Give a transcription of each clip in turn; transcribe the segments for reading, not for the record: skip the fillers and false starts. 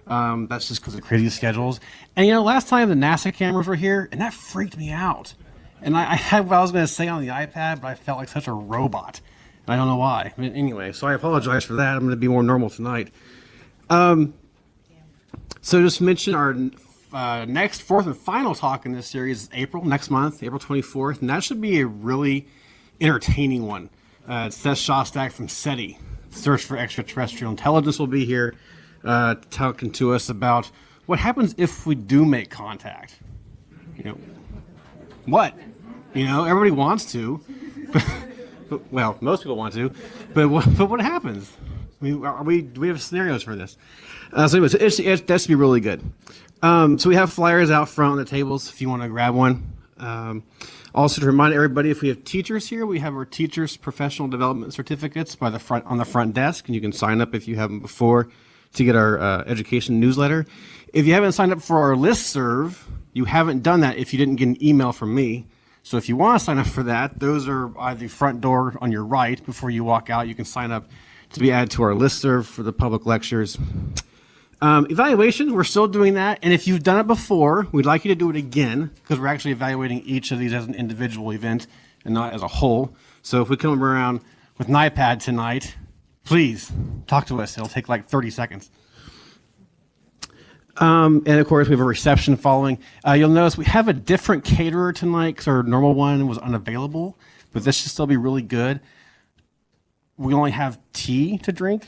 That's just because of crazy schedules. And last time the NASA cameras were here, and that freaked me out. And I had what I was going to say on the iPad, but I felt like such a robot. And I don't know why. Anyway, so I apologize for that. I'm going to be more normal tonight. So just mention our next fourth and final talk in this series is April, next month, April 24th. And that should be a really entertaining one. It's Seth Shostak from SETI, Search for Extraterrestrial Intelligence, will be here talking to us about what happens if we do make contact. What? Everybody wants to, but well, most people want to, but what happens? Do we have scenarios for this? So anyways, that should be really good. So we have flyers out front on the tables if you want to grab one. Also to remind everybody, if we have teachers here, we have our teachers' professional development certificates on the front desk, and you can sign up if you haven't before to get our education newsletter. If you haven't signed up for our listserv, you haven't done that if you didn't get an email from me. So if you want to sign up for that, those are at the front door on your right before you walk out. You can sign up to be added to our listserv for the public lectures. Evaluation, we're still doing that. And if you've done it before, we'd like you to do it again because we're actually evaluating each of these as an individual event and not as a whole. So if we come around with an iPad tonight, please talk to us. It'll take like 30 seconds. And of course, we have a reception following. You'll notice we have a different caterer tonight because our normal one was unavailable, but this should still be really good. We only have tea to drink.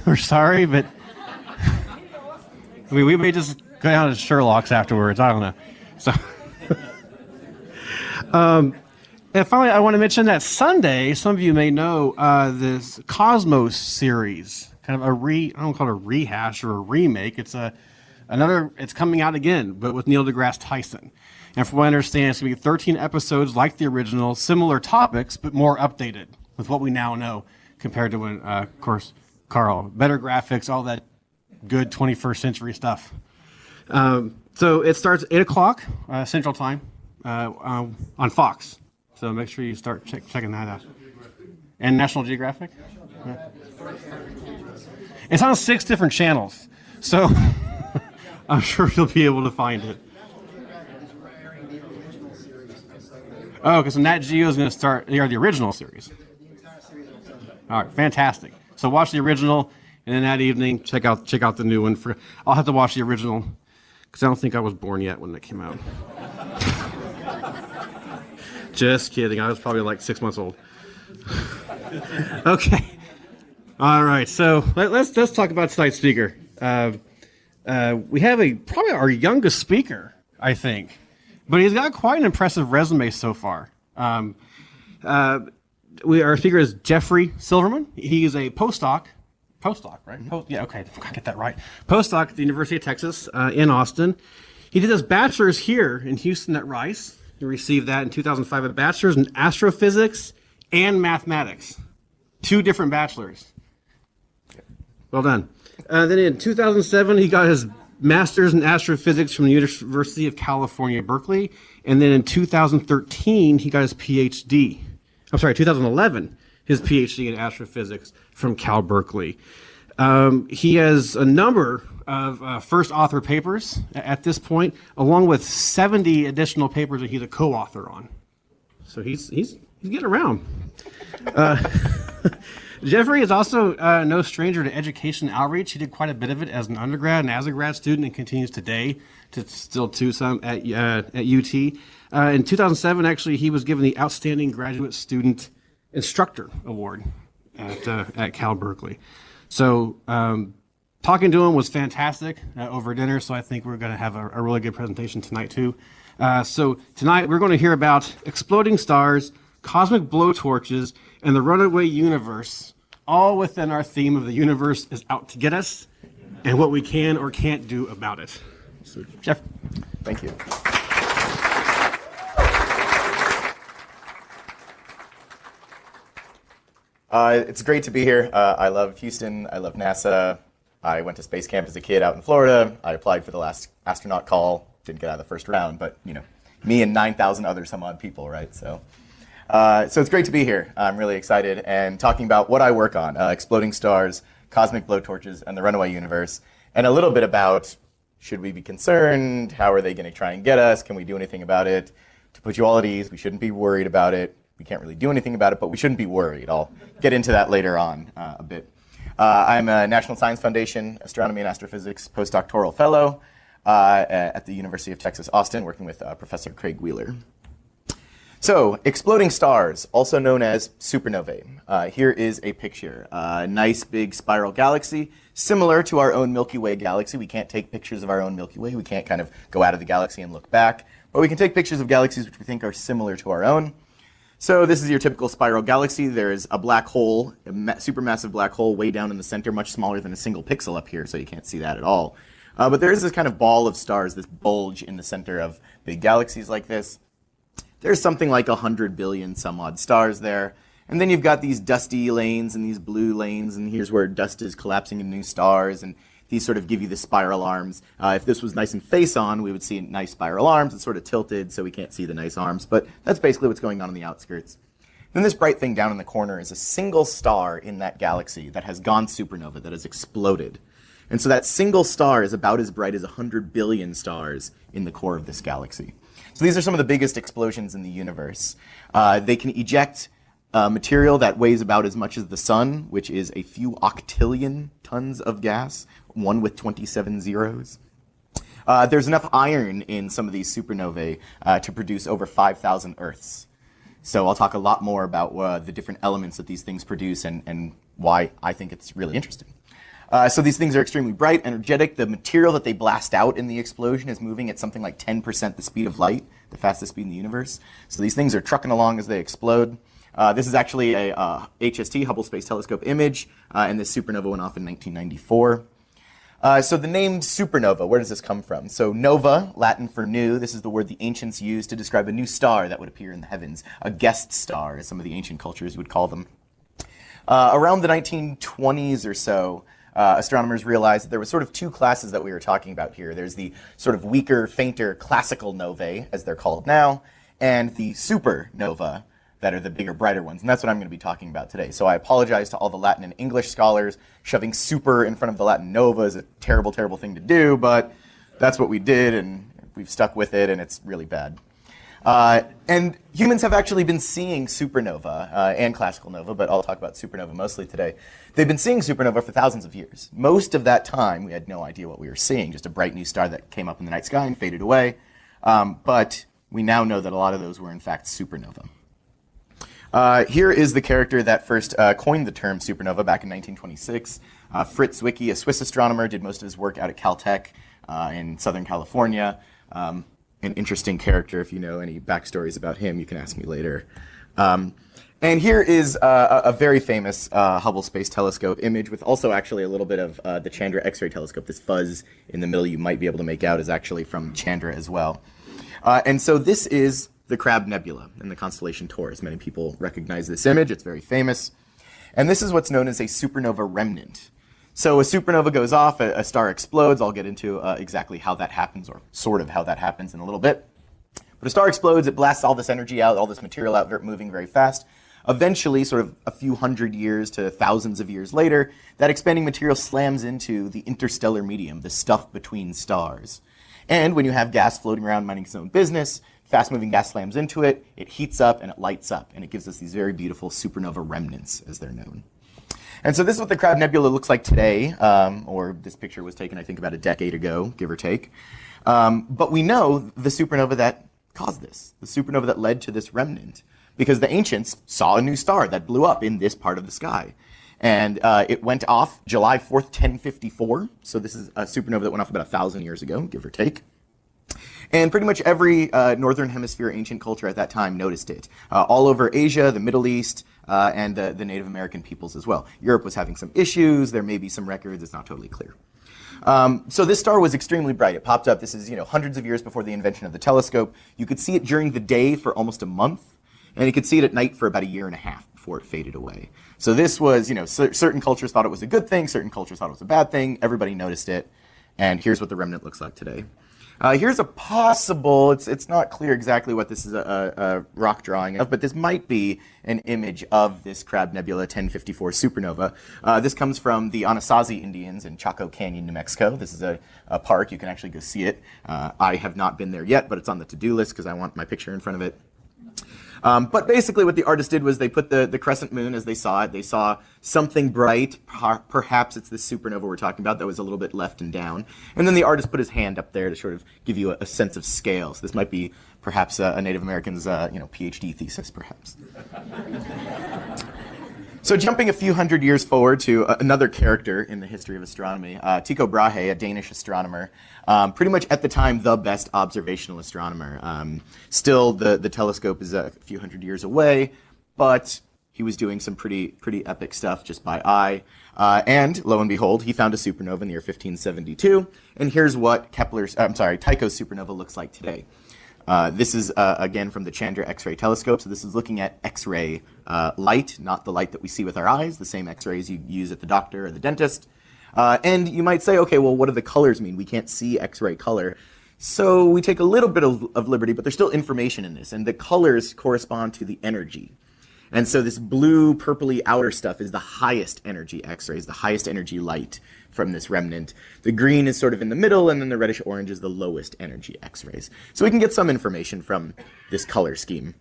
We're sorry, but we may just go down to Sherlock's afterwards. I don't know. So, and finally, I want to mention that Sunday, some of you may know this Cosmos series. Kind of I don't call it a rehash or a remake. It's it's coming out again, but with Neil deGrasse Tyson. And from what I understand, it's going to be 13 episodes like the original, similar topics, but more updated with what we now know compared to when, of course, Carl, better graphics, all that good 21st century stuff. So it starts at 8 o'clock Central Time on Fox. So make sure you start checking that out. And National Geographic? Yeah. It's on 6 different channels, so I'm sure you'll be able to find it. Oh, because Nat Geo is going to start the original series. All right, fantastic. So watch the original, and then that evening check out the new one. I'll have to watch the original because I don't think I was born yet when that came out. Just kidding. I was probably like 6 months old. Okay. All right, so let's talk about tonight's speaker. We have probably our youngest speaker, I think, but he's got quite an impressive resume so far. Our speaker is Jeffrey Silverman. He is a postdoc, right? Yeah, okay, I get that right. Postdoc at the University of Texas in Austin. He did his bachelor's here in Houston at Rice. He received that in 2005, a bachelor's in astrophysics and mathematics. 2 different bachelors. Well done. Then in 2007, he got his master's in astrophysics from the University of California, Berkeley. And then in 2013, he got his PhD. 2011, his PhD in astrophysics from Cal Berkeley. He has a number of first author papers at this point, along with 70 additional papers that he's a co-author on. So he's getting around. Jeffrey is also no stranger to education outreach. He did quite a bit of it as an undergrad and as a grad student, and continues today to still do some at UT. In 2007, actually, he was given the Outstanding Graduate Student Instructor Award at Cal Berkeley. So talking to him was fantastic over dinner, so I think we're going to have a really good presentation tonight, too. So tonight, we're going to hear about exploding stars, cosmic blowtorches, and the runaway universe, all within our theme of the universe is out to get us and what we can or can't do about it. So, Jeff. Thank you. It's great to be here. I love Houston. I love NASA. I went to space camp as a kid out in Florida. I applied for the last astronaut call. Didn't get out of the first round, but me and 9,000 other some odd people, right? So it's great to be here. I'm really excited and talking about what I work on, exploding stars, cosmic blowtorches, and the Runaway universe, and a little bit about should we be concerned, how are they going to try and get us, can we do anything about it? To put you all at ease, we shouldn't be worried about it. We can't really do anything about it, but we shouldn't be worried. I'll get into that later on a bit. I'm a National Science Foundation Astronomy and Astrophysics postdoctoral fellow at the University of Texas, Austin, working with Professor Craig Wheeler. So, exploding stars, also known as supernovae. Here is a picture. A nice big spiral galaxy, similar to our own Milky Way galaxy. We can't take pictures of our own Milky Way. We can't kind of go out of the galaxy and look back. But we can take pictures of galaxies which we think are similar to our own. So this is your typical spiral galaxy. There's a black hole, a supermassive black hole way down in the center, much smaller than a single pixel up here, so you can't see that at all. But there is this kind of ball of stars, this bulge in the center of big galaxies like this. There's something like 100 billion some odd stars there. And then you've got these dusty lanes and these blue lanes, and here's where dust is collapsing into new stars, and these sort of give you the spiral arms. If this was nice and face-on, we would see nice spiral arms. It's sort of tilted, so we can't see the nice arms, but that's basically what's going on the outskirts. Then this bright thing down in the corner is a single star in that galaxy that has gone supernova, that has exploded. And so that single star is about as bright as 100 billion stars in the core of this galaxy. So these are some of the biggest explosions in the universe. They can eject material that weighs about as much as the sun, which is a few octillion tons of gas, one with 27 zeros. There's enough iron in some of these supernovae to produce over 5,000 Earths. So I'll talk a lot more about the different elements that these things produce and why I think it's really interesting. So these things are extremely bright, energetic. The material that they blast out in the explosion is moving at something like 10% the speed of light, the fastest speed in the universe. So these things are trucking along as they explode. This is actually a HST, Hubble Space Telescope image, and this supernova went off in 1994. So the name supernova, where does this come from? So nova, Latin for new, this is the word the ancients used to describe a new star that would appear in the heavens, a guest star, as some of the ancient cultures would call them. Around the 1920s or so, astronomers realized that there were sort of two classes that we were talking about here. There's the sort of weaker, fainter, classical novae, as they're called now, and the supernova, that are the bigger, brighter ones. And that's what I'm going to be talking about today. So I apologize to all the Latin and English scholars. Shoving super in front of the Latin nova is a terrible, terrible thing to do, but that's what we did, and we've stuck with it, and it's really bad. And humans have actually been seeing supernova and classical nova, but I'll talk about supernova mostly today. They've been seeing supernova for thousands of years. Most of that time, we had no idea what we were seeing, just a bright new star that came up in the night sky and faded away. But we now know that a lot of those were in fact supernova. Here is the character that first coined the term supernova back in 1926. Fritz Zwicky, a Swiss astronomer, did most of his work out at Caltech in Southern California. An interesting character. If you know any backstories about him, you can ask me later. And here is a very famous Hubble Space Telescope image with also actually a little bit of the Chandra X-ray telescope. This fuzz in the middle you might be able to make out is actually from Chandra as well. And so this is the Crab Nebula in the constellation Taurus. Many people recognize this image. It's very famous. And this is what's known as a supernova remnant. So a supernova goes off, a star explodes. I'll get into exactly how that happens, or sort of how that happens in a little bit. But a star explodes, it blasts all this energy out, all this material out, moving very fast. Eventually, sort of a few hundred years to thousands of years later, that expanding material slams into the interstellar medium, the stuff between stars. And when you have gas floating around minding its own business, fast-moving gas slams into it, it heats up and it lights up, and it gives us these very beautiful supernova remnants, as they're known. And so this is what the Crab Nebula looks like today, or this picture was taken, I think, about a decade ago, give or take. But we know the supernova that caused this, the supernova that led to this remnant, because the ancients saw a new star that blew up in this part of the sky. And it went off July 4th, 1054. So this is a supernova that went off about 1,000 years ago, give or take. And pretty much every northern hemisphere ancient culture at that time noticed it. All over Asia, the Middle East, and the Native American peoples as well. Europe was having some issues. There may be some records. It's not totally clear. So this star was extremely bright. It popped up. This is hundreds of years before the invention of the telescope. You could see it during the day for almost a month, and you could see it at night for about 1.5 years before it faded away. So this was, certain cultures thought it was a good thing. Certain cultures thought it was a bad thing. Everybody noticed it. And here's what the remnant looks like today. Here's a possible, it's not clear exactly what this is a rock drawing of, but this might be an image of this Crab Nebula 1054 supernova. This comes from the Anasazi Indians in Chaco Canyon, New Mexico. This is a park. You can actually go see it. I have not been there yet, but it's on the to-do list because I want my picture in front of it. But basically what the artist did was they put the crescent moon as they saw it. They saw something bright, perhaps it's this supernova we're talking about that was a little bit left and down. And then the artist put his hand up there to sort of give you a sense of scale. So this might be perhaps a Native American's PhD thesis, perhaps. So jumping a few hundred years forward to another character in the history of astronomy, Tycho Brahe, a Danish astronomer, pretty much at the time the best observational astronomer. Still, the telescope is a few hundred years away, but he was doing some pretty epic stuff just by eye. And lo and behold, he found a supernova in the year 1572. And here's what Tycho's supernova looks like today. This is, again, from the Chandra X-ray telescope. So this is looking at X-ray light, not the light that we see with our eyes, the same X-rays you use at the doctor or the dentist. And you might say, okay, well, what do the colors mean? We can't see X-ray color. So we take a little bit of liberty, but there's still information in this. And the colors correspond to the energy. And so this blue, purpley outer stuff is the highest energy X-rays, the highest energy light from this remnant. The green is sort of in the middle, and then the reddish-orange is the lowest energy X-rays. So we can get some information from this color scheme,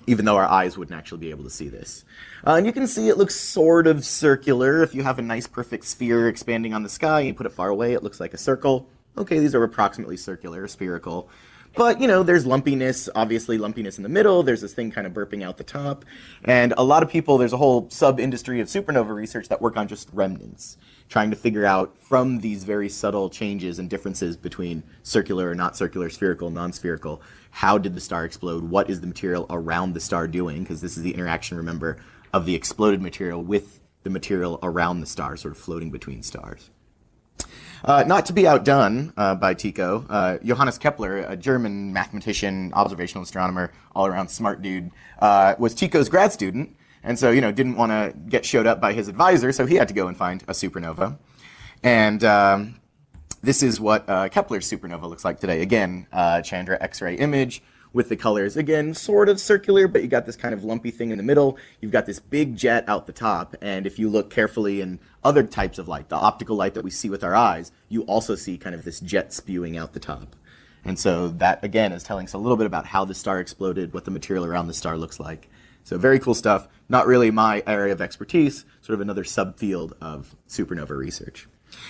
even though our eyes wouldn't actually be able to see this. And you can see it looks sort of circular. If you have a nice, perfect sphere expanding on the sky, and you put it far away, it looks like a circle. Okay, these are approximately circular, spherical. But, there's lumpiness, obviously lumpiness in the middle. There's this thing kind of burping out the top. And a lot of people, there's a whole sub-industry of supernova research that work on just remnants, trying to figure out from these very subtle changes and differences between circular or not circular, spherical, non-spherical, how did the star explode? What is the material around the star doing? Because this is the interaction, remember, of the exploded material with the material around the star, sort of floating between stars. Not to be outdone by Tycho, Johannes Kepler, a German mathematician, observational astronomer, all-around smart dude, was Tycho's grad student, and so, didn't want to get showed up by his advisor, so he had to go and find a supernova. And this is what Kepler's supernova looks like today. Again, Chandra X-ray image with the colors. Again, sort of circular, but you got this kind of lumpy thing in the middle. You've got this big jet out the top, and if you look carefully in other types of light, the optical light that we see with our eyes, you also see kind of this jet spewing out the top. And so that, again, is telling us a little bit about how the star exploded, what the material around the star looks like. So very cool stuff. Not really my area of expertise, sort of another subfield of supernova research.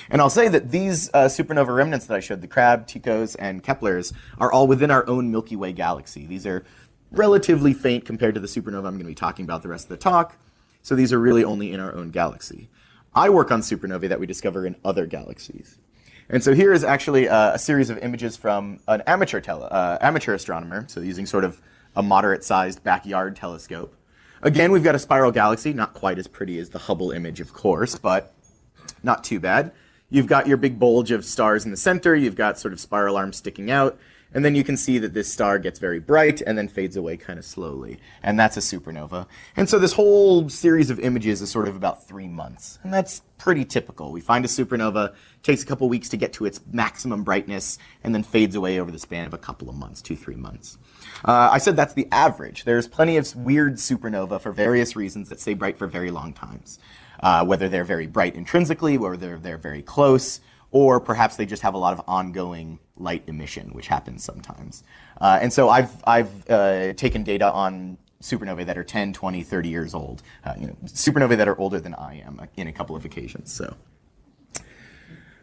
And I'll say that these supernova remnants that I showed, the Crab, Tychos, and Keplers, are all within our own Milky Way galaxy. These are relatively faint compared to the supernova I'm going to be talking about the rest of the talk. So these are really only in our own galaxy. I work on supernovae that we discover in other galaxies. And so here is actually a series of images from an amateur astronomer, so using sort of a moderate-sized backyard telescope. Again, we've got a spiral galaxy, not quite as pretty as the Hubble image, of course, but not too bad. You've got your big bulge of stars in the center, you've got sort of spiral arms sticking out, and then you can see that this star gets very bright and then fades away kind of slowly. And that's a supernova. And so this whole series of images is sort of about 3 months. And that's pretty typical. We find a supernova, takes a couple weeks to get to its maximum brightness, and then fades away over the span of a couple of months, 2-3 months. I said that's the average. There's plenty of weird supernova for various reasons that stay bright for very long times. Whether they're very bright intrinsically, whether they're very close, or perhaps they just have a lot of ongoing light emission, which happens sometimes. And so I've taken data on supernovae that are 10, 20, 30 years old, supernovae that are older than I am in a couple of occasions. So,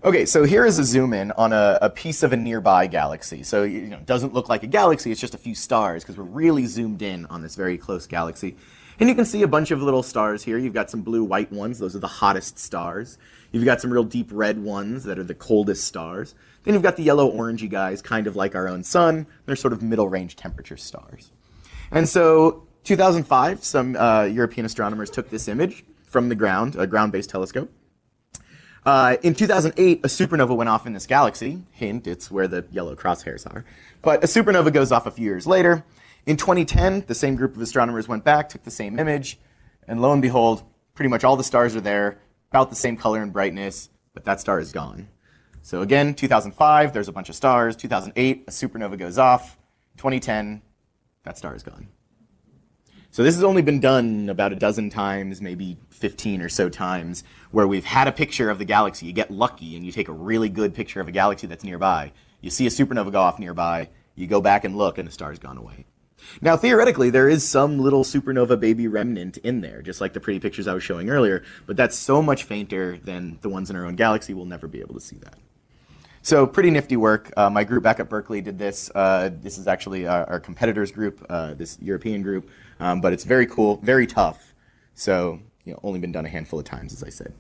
okay, so here is a zoom in on a piece of a nearby galaxy. So it doesn't look like a galaxy, it's just a few stars, because we're really zoomed in on this very close galaxy. And you can see a bunch of little stars here. You've got some blue-white ones. Those are the hottest stars. You've got some real deep red ones that are the coldest stars. Then you've got the yellow-orangey guys, kind of like our own sun. They're sort of middle-range temperature stars. And so 2005, some European astronomers took this image from the ground, a ground-based telescope. In 2008, a supernova went off in this galaxy. Hint, it's where the yellow crosshairs are. But a supernova goes off a few years later. In 2010, the same group of astronomers went back, took the same image, and lo and behold, pretty much all the stars are there, about the same color and brightness, but that star is gone. So again, 2005, there's a bunch of stars. 2008, a supernova goes off. 2010, that star is gone. So this has only been done about a dozen times, maybe 15 or so times, where we've had a picture of the galaxy. You get lucky and you take a really good picture of a galaxy that's nearby. You see a supernova go off nearby. You go back and look, and the star's gone away. Now, theoretically, there is some little supernova baby remnant in there, just like the pretty pictures I was showing earlier, but that's so much fainter than the ones in our own galaxy, we'll never be able to see that. So pretty nifty work. My group back at Berkeley did this. This is actually our competitors group, this European group, but it's very cool, very tough. So, only been done a handful of times, as I said.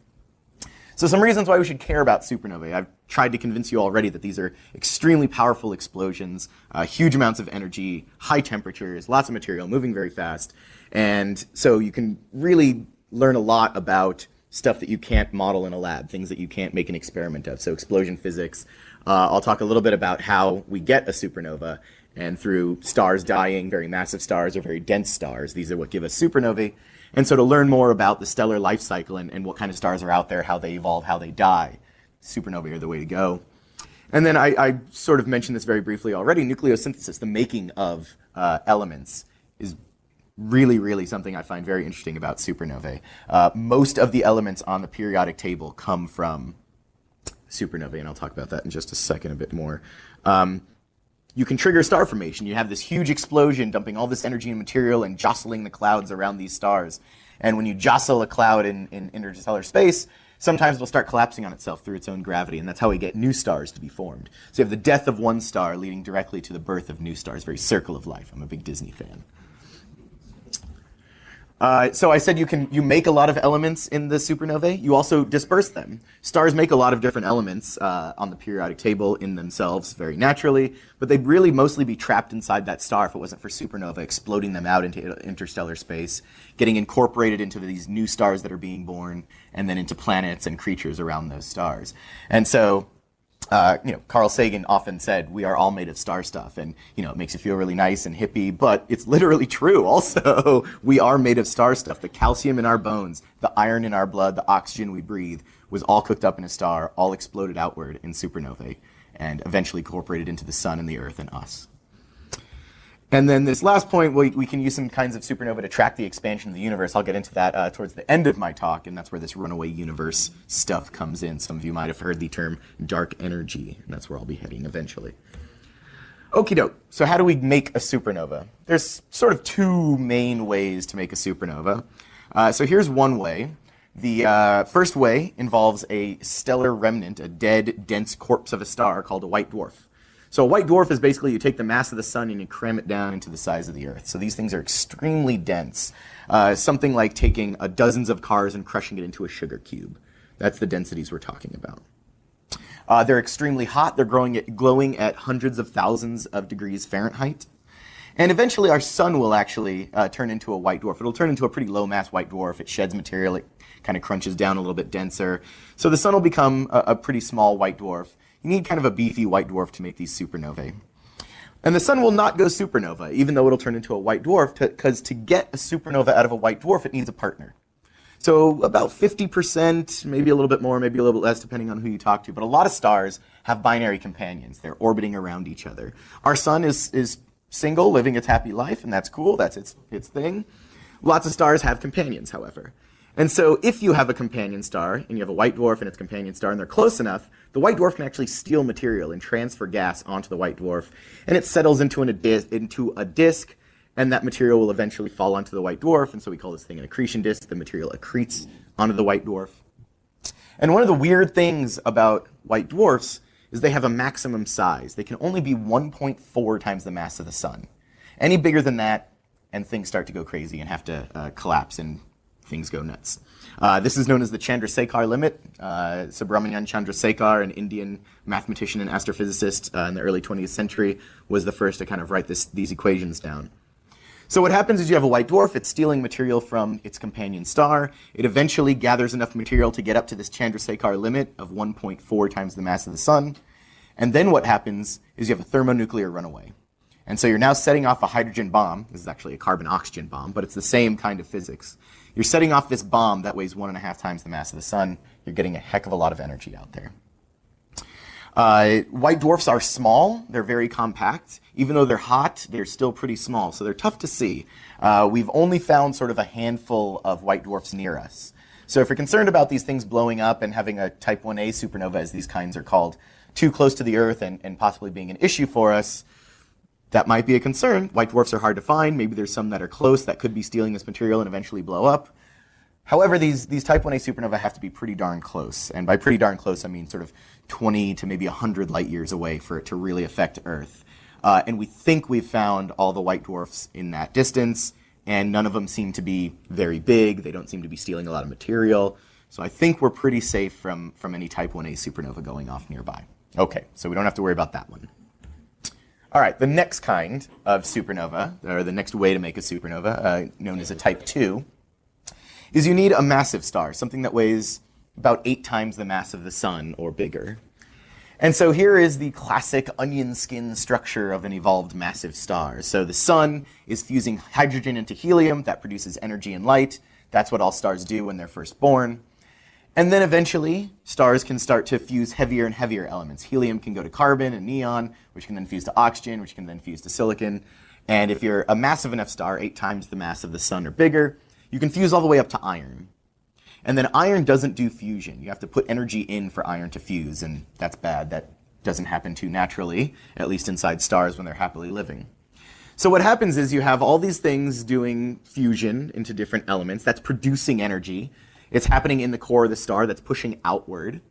So some reasons why we should care about supernovae. I've tried to convince you already that these are extremely powerful explosions, huge amounts of energy, high temperatures, lots of material, moving very fast. And so you can really learn a lot about stuff that you can't model in a lab, things that you can't make an experiment of. So explosion physics. I'll talk a little bit about how we get a supernova, and through stars dying, very massive stars or very dense stars. These are what give us supernovae. And so to learn more about the stellar life cycle and what kind of stars are out there, how they evolve, how they die, supernovae are the way to go. And then I sort of mentioned this very briefly already, nucleosynthesis, the making of elements, is really, really something I find very interesting about supernovae. Most of the elements on the periodic table come from supernovae, and I'll talk about that in just a second a bit more. You can trigger star formation. You have this huge explosion dumping all this energy and material and jostling the clouds around these stars. And when you jostle a cloud in interstellar space, sometimes it'll start collapsing on itself through its own gravity, and that's how we get new stars to be formed. So you have the death of one star leading directly to the birth of new stars, very circle of life. I'm a big Disney fan. So I said you make a lot of elements in the supernovae. You also disperse them. Stars make a lot of different elements on the periodic table in themselves very naturally, but they'd really mostly be trapped inside that star if it wasn't for supernova exploding them out into interstellar space, getting incorporated into these new stars that are being born, and then into planets and creatures around those stars. And so Carl Sagan often said, we are all made of star stuff, and it makes you feel really nice and hippie, but it's literally true also. We are made of star stuff. The calcium in our bones, the iron in our blood, the oxygen we breathe was all cooked up in a star, all exploded outward in supernovae, and eventually incorporated into the sun and the earth and us. And then this last point, we can use some kinds of supernova to track the expansion of the universe. I'll get into that towards the end of my talk, and that's where this runaway universe stuff comes in. Some of you might have heard the term dark energy, and that's where I'll be heading eventually. Okie doke. So how do we make a supernova? There's sort of two main ways to make a supernova. So here's one way. The first way involves a stellar remnant, a dead, dense corpse of a star called a white dwarf. So a white dwarf is basically you take the mass of the sun and you cram it down into the size of the Earth. So these things are extremely dense. Something like taking dozens of cars and crushing it into a sugar cube. That's the densities we're talking about. They're extremely hot. They're glowing at hundreds of thousands of degrees Fahrenheit. And eventually our sun will actually turn into a white dwarf. It'll turn into a pretty low mass white dwarf. It sheds material. It kind of crunches down a little bit denser. So the sun will become a pretty small white dwarf. You need kind of a beefy white dwarf to make these supernovae. And the sun will not go supernova, even though it'll turn into a white dwarf, because to get a supernova out of a white dwarf, it needs a partner. So about 50%, maybe a little bit more, maybe a little bit less, depending on who you talk to. But a lot of stars have binary companions. They're orbiting around each other. Our sun is single, living its happy life, and that's cool. That's its thing. Lots of stars have companions, however. And so if you have a companion star, and you have a white dwarf and its companion star, and they're close enough, the white dwarf can actually steal material and transfer gas onto the white dwarf, and it settles into a disk, and that material will eventually fall onto the white dwarf, and so we call this thing an accretion disk. The material accretes onto the white dwarf. And one of the weird things about white dwarfs is they have a maximum size. They can only be 1.4 times the mass of the sun. Any bigger than that, and things start to go crazy and have to collapse, and things go nuts. This is known as the Chandrasekhar limit. Subramanian Chandrasekhar, an Indian mathematician and astrophysicist in the early 20th century, was the first to kind of write these equations down. So what happens is you have a white dwarf. It's stealing material from its companion star. It eventually gathers enough material to get up to this Chandrasekhar limit of 1.4 times the mass of the sun. And then what happens is you have a thermonuclear runaway. And so you're now setting off a hydrogen bomb. This is actually a carbon-oxygen bomb, but it's the same kind of physics. You're setting off this bomb that weighs 1.5 times the mass of the sun. You're getting a heck of a lot of energy out there. White dwarfs are small. They're very compact. Even though they're hot, they're still pretty small, so they're tough to see. We've only found sort of a handful of white dwarfs near us. So if you're concerned about these things blowing up and having a type 1a supernova, as these kinds are called, too close to the Earth and possibly being an issue for us, that might be a concern. White dwarfs are hard to find. Maybe there's some that are close that could be stealing this material and eventually blow up. However, these type 1a supernova have to be pretty darn close. And by pretty darn close, I mean sort of 20 to maybe 100 light years away for it to really affect Earth. And we think we've found all the white dwarfs in that distance, and none of them seem to be very big. They don't seem to be stealing a lot of material. So I think we're pretty safe from any type 1a supernova going off nearby. Okay, so we don't have to worry about that one. All right, the next kind of supernova, or the next way to make a supernova, known as a type 2, is you need a massive star, something that weighs about 8 times the mass of the sun or bigger. And so here is the classic onion skin structure of an evolved massive star. So the sun is fusing hydrogen into helium. That produces energy and light. That's what all stars do when they're first born. And then eventually, stars can start to fuse heavier and heavier elements. Helium can go to carbon and neon, which can then fuse to oxygen, which can then fuse to silicon. And if you're a massive enough star, 8 times the mass of the sun or bigger, you can fuse all the way up to iron. And then iron doesn't do fusion. You have to put energy in for iron to fuse, and that's bad. That doesn't happen too naturally, at least inside stars when they're happily living. So what happens is you have all these things doing fusion into different elements. That's producing energy. It's happening in the core of the star. That's pushing outward.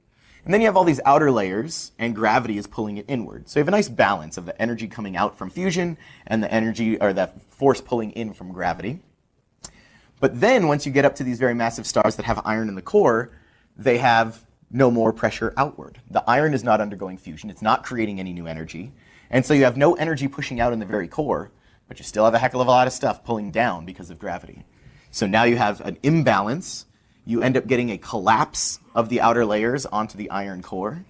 And then you have all these outer layers, and gravity is pulling it inward. So you have a nice balance of the energy coming out from fusion and the energy, or the force pulling in from gravity. But then once you get up to these very massive stars that have iron in the core, they have no more pressure outward. The iron is not undergoing fusion. It's not creating any new energy. And so you have no energy pushing out in the very core, but you still have a heck of a lot of stuff pulling down because of gravity. So now you have an imbalance. You end up getting a collapse of the outer layers onto the iron core.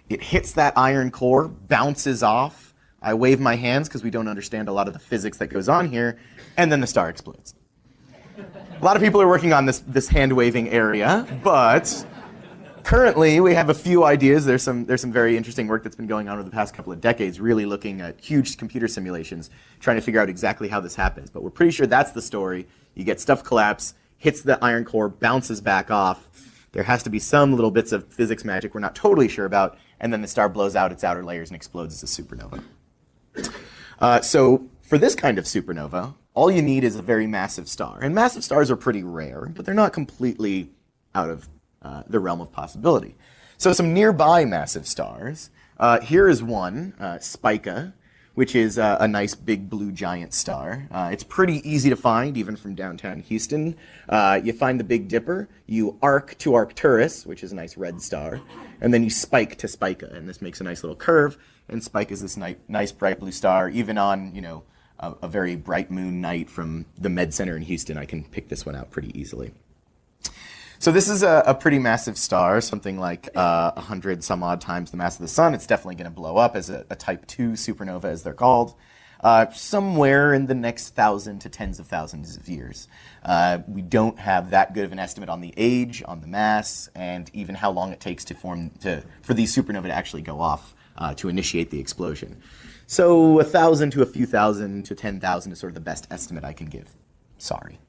It hits that iron core, bounces off. I wave my hands because we don't understand a lot of the physics that goes on here, and then the star explodes. A lot of people are working on this hand-waving area, but currently we have a few ideas. There's some very interesting work that's been going on over the past couple of decades, really looking at huge computer simulations, trying to figure out exactly how this happens. But we're pretty sure that's the story. You get stuff collapse, hits the iron core, bounces back off. There has to be some little bits of physics magic we're not totally sure about, and then the star blows out its outer layers and explodes as a supernova. So for this kind of supernova, all you need is a very massive star. And massive stars are pretty rare, but they're not completely out of the realm of possibility. So some nearby massive stars. Here is one, Spica, which is a nice big blue giant star. It's pretty easy to find, even from downtown Houston. You find the Big Dipper, you arc to Arcturus, which is a nice red star, and then you spike to Spica, and this makes a nice little curve, and Spica is this nice bright blue star. Even on, a very bright moon night from the Med Center in Houston, I can pick this one out pretty easily. So this is a pretty massive star, something like 100 some odd times the mass of the sun. It's definitely going to blow up as a type 2 supernova, as they're called, somewhere in the next 1,000 to tens of thousands of years. We don't have that good of an estimate on the age, on the mass, and even how long it takes for these supernovae to actually go off to initiate the explosion. So 1,000 to a few thousand to 10,000 is sort of the best estimate I can give. Sorry.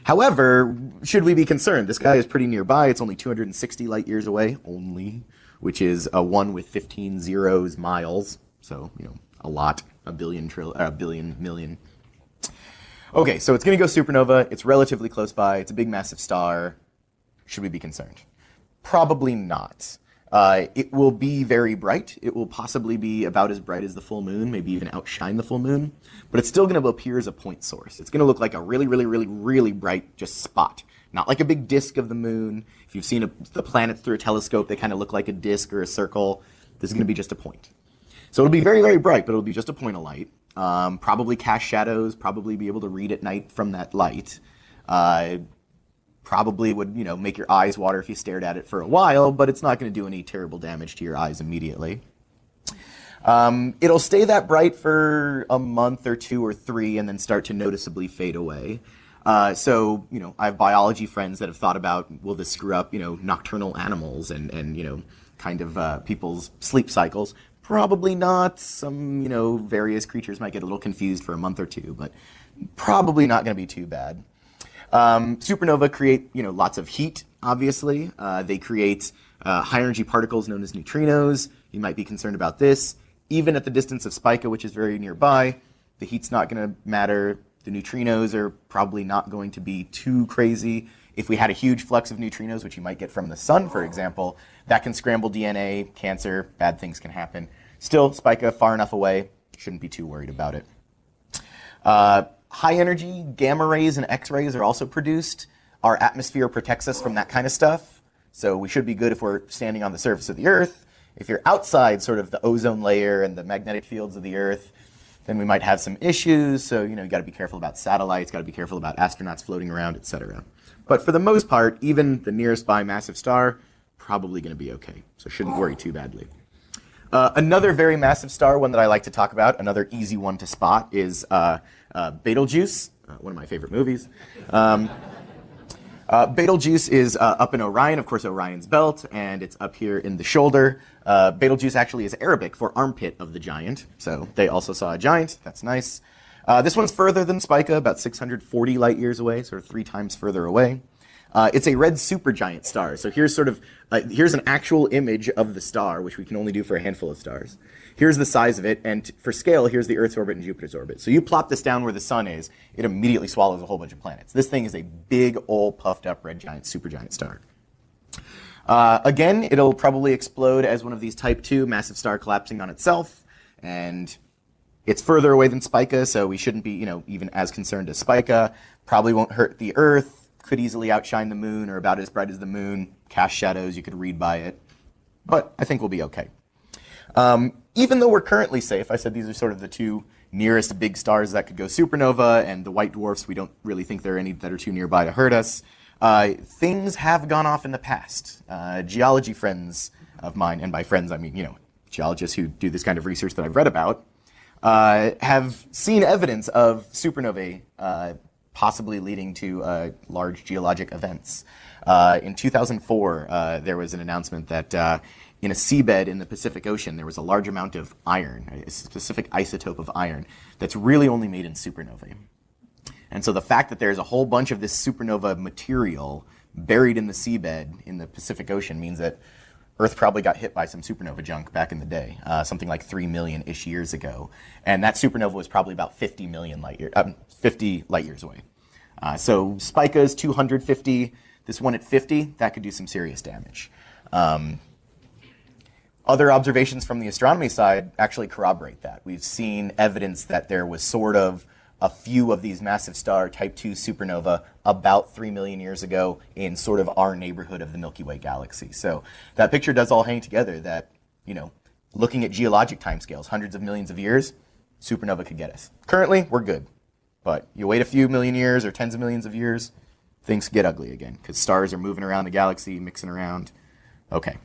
However, should we be concerned? This guy is pretty nearby. It's only 260 light years away, which is a 1 with 15 zeros miles. So, a lot, a billion million. Okay, so it's going to go supernova. It's relatively close by. It's a big, massive star. Should we be concerned? Probably not. It will be very bright. It will possibly be about as bright as the full moon, maybe even outshine the full moon, but it's still going to appear as a point source. It's going to look like a really, really, really, really bright just spot, not like a big disk of the moon. If you've seen the planets through a telescope, they kind of look like a disk or a circle. This is going to be just a point. So it'll be very, very bright, but it'll be just a point of light. Probably cast shadows, probably be able to read at night from that light. Probably would, make your eyes water if you stared at it for a while, but it's not going to do any terrible damage to your eyes immediately. It'll stay that bright for a month or 2 or 3 and then start to noticeably fade away. So, I have biology friends that have thought about, will this screw up, nocturnal animals and kind of people's sleep cycles? Probably not. Some, various creatures might get a little confused for a month or two, but probably not going to be too bad. Supernova create, lots of heat, obviously. They create high energy particles known as neutrinos. You might be concerned about this. Even at the distance of Spica, which is very nearby, the heat's not going to matter. The neutrinos are probably not going to be too crazy. If we had a huge flux of neutrinos, which you might get from the sun, for example, that can scramble DNA, cancer, bad things can happen. Still, Spica, far enough away, shouldn't be too worried about it. High energy gamma rays and X-rays are also produced. Our atmosphere protects us from that kind of stuff, so we should be good if we're standing on the surface of the Earth. If you're outside sort of the ozone layer and the magnetic fields of the Earth, then we might have some issues. So, you got to be careful about satellites, got to be careful about astronauts floating around, etc. But for the most part, even the nearest by massive star, probably going to be okay. So shouldn't worry too badly. Another very massive star, one that I like to talk about, another easy one to spot, is Betelgeuse, one of my favorite movies. Betelgeuse is up in Orion, of course, Orion's belt, and it's up here in the shoulder. Betelgeuse actually is Arabic for armpit of the giant, so they also saw a giant. That's nice. This one's further than Spica, about 640 light years away, sort of 3 times further away. It's a red supergiant star. So here's here's an actual image of the star, which we can only do for a handful of stars. Here's the size of it, and for scale, here's the Earth's orbit and Jupiter's orbit. So you plop this down where the sun is, it immediately swallows a whole bunch of planets. This thing is a big, old, puffed up red giant supergiant star. Again, it'll probably explode as one of these type 2 massive star collapsing on itself, and it's further away than Spica, so we shouldn't be, even as concerned as Spica. Probably won't hurt the Earth, could easily outshine the moon, or about as bright as the moon, cast shadows, you could read by it. But I think we'll be okay. Even though we're currently safe, I said these are sort of the 2 nearest big stars that could go supernova, and the white dwarfs, we don't really think there are any that are too nearby to hurt us. Things have gone off in the past. Geology friends of mine, and by friends I mean, geologists who do this kind of research that I've read about, have seen evidence of supernovae possibly leading to large geologic events. In 2004, there was an announcement that in a seabed in the Pacific Ocean, there was a large amount of iron, a specific isotope of iron, that's really only made in supernovae. And so the fact that there's a whole bunch of this supernova material buried in the seabed in the Pacific Ocean means that Earth probably got hit by some supernova junk back in the day, something like 3 million-ish years ago. And that supernova was probably about 50 light years away. So Spica's 250, this one at 50, that could do some serious damage. Other observations from the astronomy side actually corroborate that. We've seen evidence that there was sort of a few of these massive star type 2 supernova about 3 million years ago in sort of our neighborhood of the Milky Way galaxy. So that picture does all hang together that, looking at geologic timescales, hundreds of millions of years, supernova could get us. Currently, we're good. But you wait a few million years or tens of millions of years, things get ugly again because stars are moving around the galaxy, mixing around. Okay.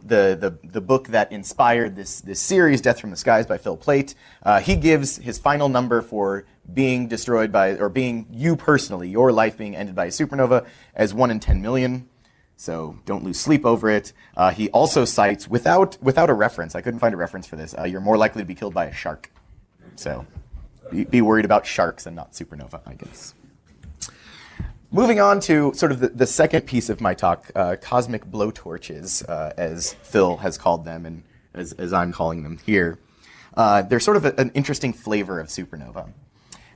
The book that inspired this series, Death from the Skies by Phil Plait, he gives his final number for being destroyed by, or being you personally, your life being ended by a supernova as 1 in 10 million. So don't lose sleep over it. He also cites, without a reference, I couldn't find a reference for this, you're more likely to be killed by a shark. So be worried about sharks and not supernova, I guess. Moving on to sort of the second piece of my talk, cosmic blowtorches, as Phil has called them and as I'm calling them here. They're sort of an interesting flavor of supernova.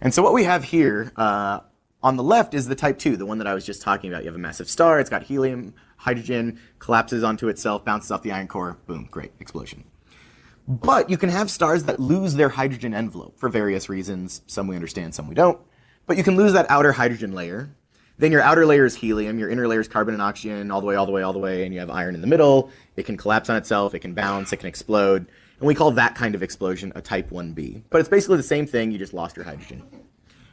And so what we have here on the left is the type 2, the one that I was just talking about. You have a massive star, it's got helium, hydrogen, collapses onto itself, bounces off the iron core, boom, great, explosion. But you can have stars that lose their hydrogen envelope for various reasons. Some we understand, some we don't. But you can lose that outer hydrogen layer. Then your outer layer is helium, your inner layer is carbon and oxygen, all the way, all the way, all the way, and you have iron in the middle. It can collapse on itself, it can bounce, it can explode. And we call that kind of explosion a type 1b. But it's basically the same thing, you just lost your hydrogen.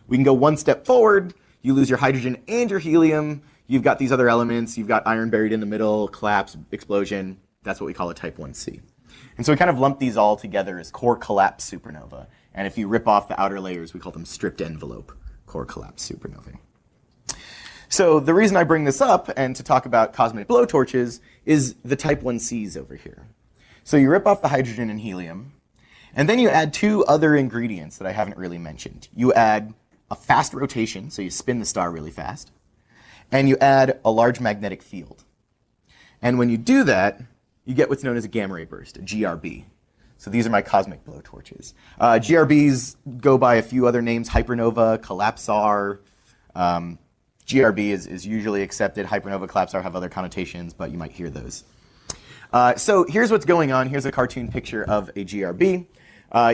We can go one step forward, you lose your hydrogen and your helium, you've got these other elements, you've got iron buried in the middle, collapse, explosion. That's what we call a type 1c. And so we kind of lump these all together as core collapse supernova. And if you rip off the outer layers, we call them stripped envelope core collapse supernovae. So the reason I bring this up and to talk about cosmic blowtorches is the type 1Cs over here. So you rip off the hydrogen and helium, and then you add two other ingredients that I haven't really mentioned. You add a fast rotation, so you spin the star really fast, and you add a large magnetic field. And when you do that, you get what's known as a gamma ray burst, a GRB. So these are my cosmic blowtorches. GRBs go by a few other names, hypernova, collapsar. GRB is usually accepted. Hypernova, collapsar have other connotations, but you might hear those. So here's what's going on. Here's a cartoon picture of a GRB.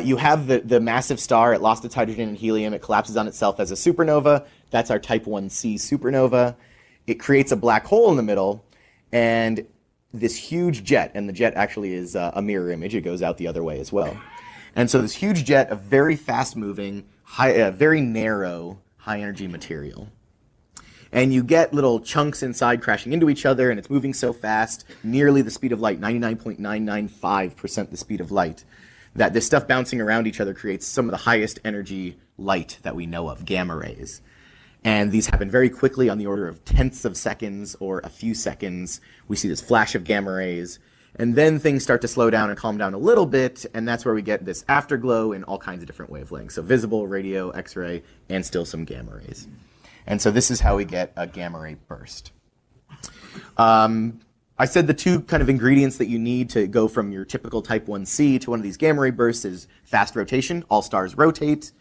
You have the massive star. It lost its hydrogen and helium. It collapses on itself as a supernova. That's our type 1C supernova. It creates a black hole in the middle, and this huge jet, and the jet actually is a mirror image. It goes out the other way as well. And so this huge jet of very fast-moving, very narrow, high-energy material. And you get little chunks inside crashing into each other, and it's moving so fast, nearly the speed of light, 99.995% the speed of light, that this stuff bouncing around each other creates some of the highest energy light that we know of, gamma rays. And these happen very quickly on the order of tenths of seconds or a few seconds. We see this flash of gamma rays, and then things start to slow down and calm down a little bit, and that's where we get this afterglow in all kinds of different wavelengths. So visible, radio, X-ray, and still some gamma rays. And so this is how we get a gamma ray burst. I said the two kind of ingredients that you need to go from your typical type 1C to one of these gamma ray bursts is fast rotation. All stars rotate.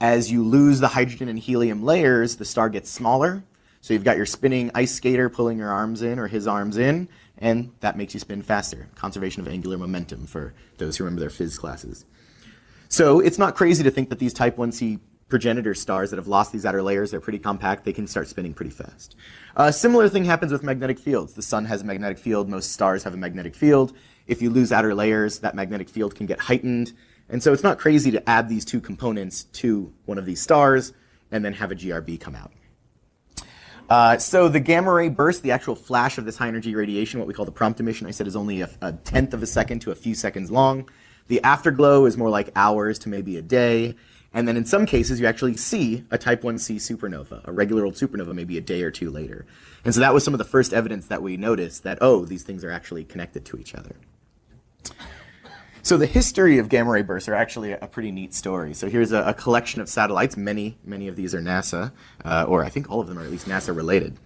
As you lose the hydrogen and helium layers, the star gets smaller. So you've got your spinning ice skater pulling your arms in, or his arms in, and that makes you spin faster. Conservation of angular momentum for those who remember their phys classes. So it's not crazy to think that these type 1C progenitor stars that have lost these outer layers, they're pretty compact, they can start spinning pretty fast. A similar thing happens with magnetic fields. The sun has a magnetic field, most stars have a magnetic field. If you lose outer layers, that magnetic field can get heightened. And so it's not crazy to add these two components to one of these stars and then have a GRB come out. So the gamma ray burst, the actual flash of this high energy radiation, what we call the prompt emission, I said is only a tenth of a second to a few seconds long. The afterglow is more like hours to maybe a day. And then in some cases, you actually see a type 1C supernova, a regular old supernova, maybe a day or two later. And so that was some of the first evidence that we noticed that, oh, these things are actually connected to each other. So the history of gamma ray bursts are actually a pretty neat story. So here's a collection of satellites. Many of these are NASA, or I think all of them are at least NASA related.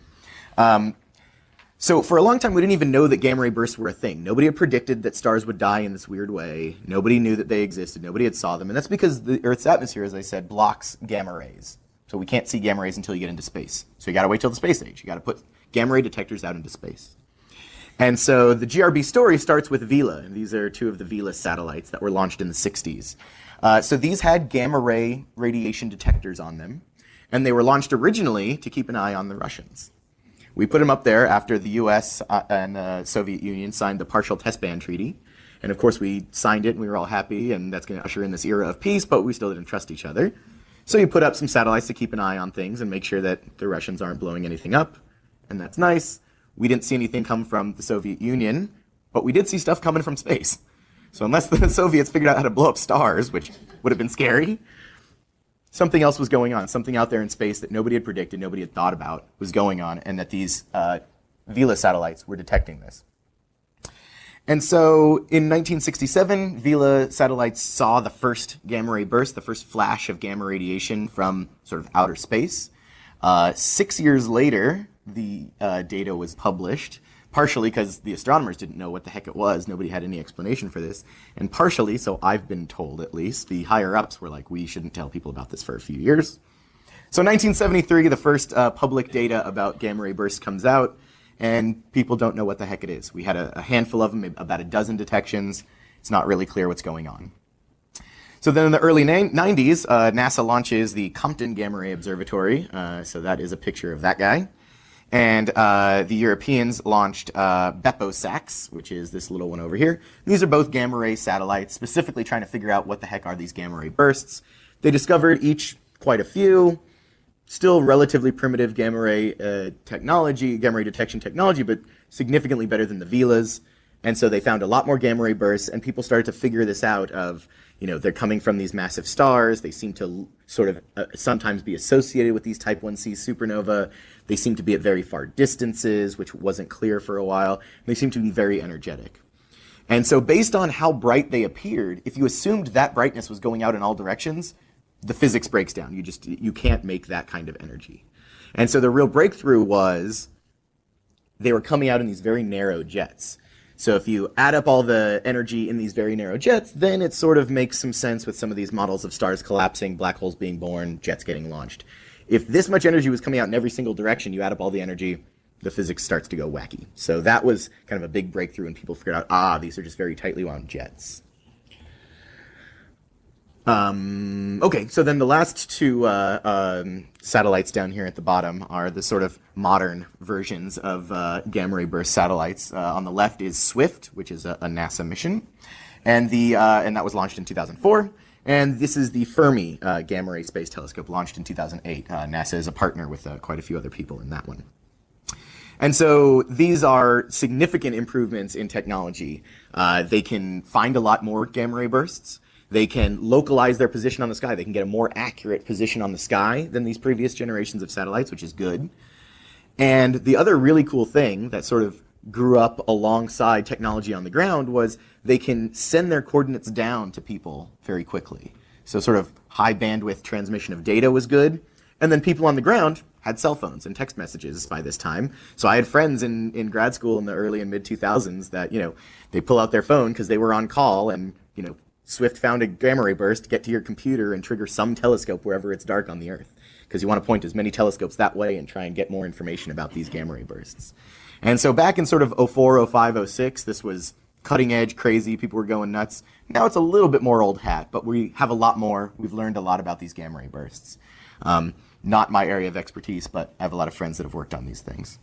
So for a long time, we didn't even know that gamma ray bursts were a thing. Nobody had predicted that stars would die in this weird way. Nobody knew that they existed. Nobody had saw them. And that's because the Earth's atmosphere, as I said, blocks gamma rays. So we can't see gamma rays until you get into space. So you got to wait till the space age. You got to put gamma ray detectors out into space. And so the GRB story starts with Vela. And these are two of the Vela satellites that were launched in the 60s. So these had gamma ray radiation detectors on them. And they were launched originally to keep an eye on the Russians. We put them up there after the US and the Soviet Union signed the Partial Test Ban Treaty. And of course we signed it and we were all happy, and that's going to usher in this era of peace, but we still didn't trust each other. So you put up some satellites to keep an eye on things and make sure that the Russians aren't blowing anything up. And that's nice. We didn't see anything come from the Soviet Union, but we did see stuff coming from space. So unless the Soviets figured out how to blow up stars, which would have been scary, something else was going on. Something out there in space that nobody had predicted, nobody had thought about was going on, and that these Vela satellites were detecting this. And so in 1967, Vela satellites saw the first gamma ray burst, the first flash of gamma radiation from sort of outer space. 6 years later, the data was published, partially because the astronomers didn't know what the heck it was. Nobody had any explanation for this. And partially, so I've been told at least, the higher-ups were like, we shouldn't tell people about this for a few years. So in 1973, the first public data about gamma ray bursts comes out, and people don't know what the heck it is. We had a handful of them, about a dozen detections. It's not really clear what's going on. So then in the early 90s, NASA launches the Compton Gamma Ray Observatory. So that is a picture of that guy. And the Europeans launched BeppoSats, which is this little one over here. These are both gamma ray satellites, specifically trying to figure out what the heck are these gamma ray bursts. They discovered each quite a few, still relatively primitive gamma ray technology, gamma ray detection technology, but significantly better than the Velas. And so they found a lot more gamma ray bursts, and people started to figure this out of, they're coming from these massive stars. They seem to sort of sometimes be associated with these type 1c supernova. They seem to be at very far distances, which wasn't clear for a while. They seem to be very energetic. And so based on how bright they appeared, if you assumed that brightness was going out in all directions, the physics breaks down. You can't make that kind of energy. And so the real breakthrough was they were coming out in these very narrow jets. So if you add up all the energy in these very narrow jets, then it sort of makes some sense with some of these models of stars collapsing, black holes being born, jets getting launched. If this much energy was coming out in every single direction, you add up all the energy, the physics starts to go wacky. So that was kind of a big breakthrough, and people figured out, these are just very tightly wound jets. Okay, so then the last two satellites down here at the bottom are the sort of modern versions of gamma ray burst satellites. On the left is SWIFT, which is a NASA mission, and that was launched in 2004. And this is the Fermi Gamma Ray Space Telescope, launched in 2008. NASA is a partner with quite a few other people in that one. And so these are significant improvements in technology. They can find a lot more gamma ray bursts. They can localize their position on the sky. They can get a more accurate position on the sky than these previous generations of satellites, which is good. And the other really cool thing that sort of grew up alongside technology on the ground was they can send their coordinates down to people very quickly. So sort of high bandwidth transmission of data was good. And then people on the ground had cell phones and text messages by this time. So I had friends in grad school in the early and mid 2000s that, they pull out their phone because they were on call, and, Swift found a gamma ray burst, get to your computer and trigger some telescope wherever it's dark on the Earth, because you want to point as many telescopes that way and try and get more information about these gamma ray bursts. And so back in sort of 04, 05, 06, this was cutting edge, crazy, people were going nuts. Now it's a little bit more old hat, but we have a lot more. We've learned a lot about these gamma ray bursts. Not my area of expertise, but I have a lot of friends that have worked on these things.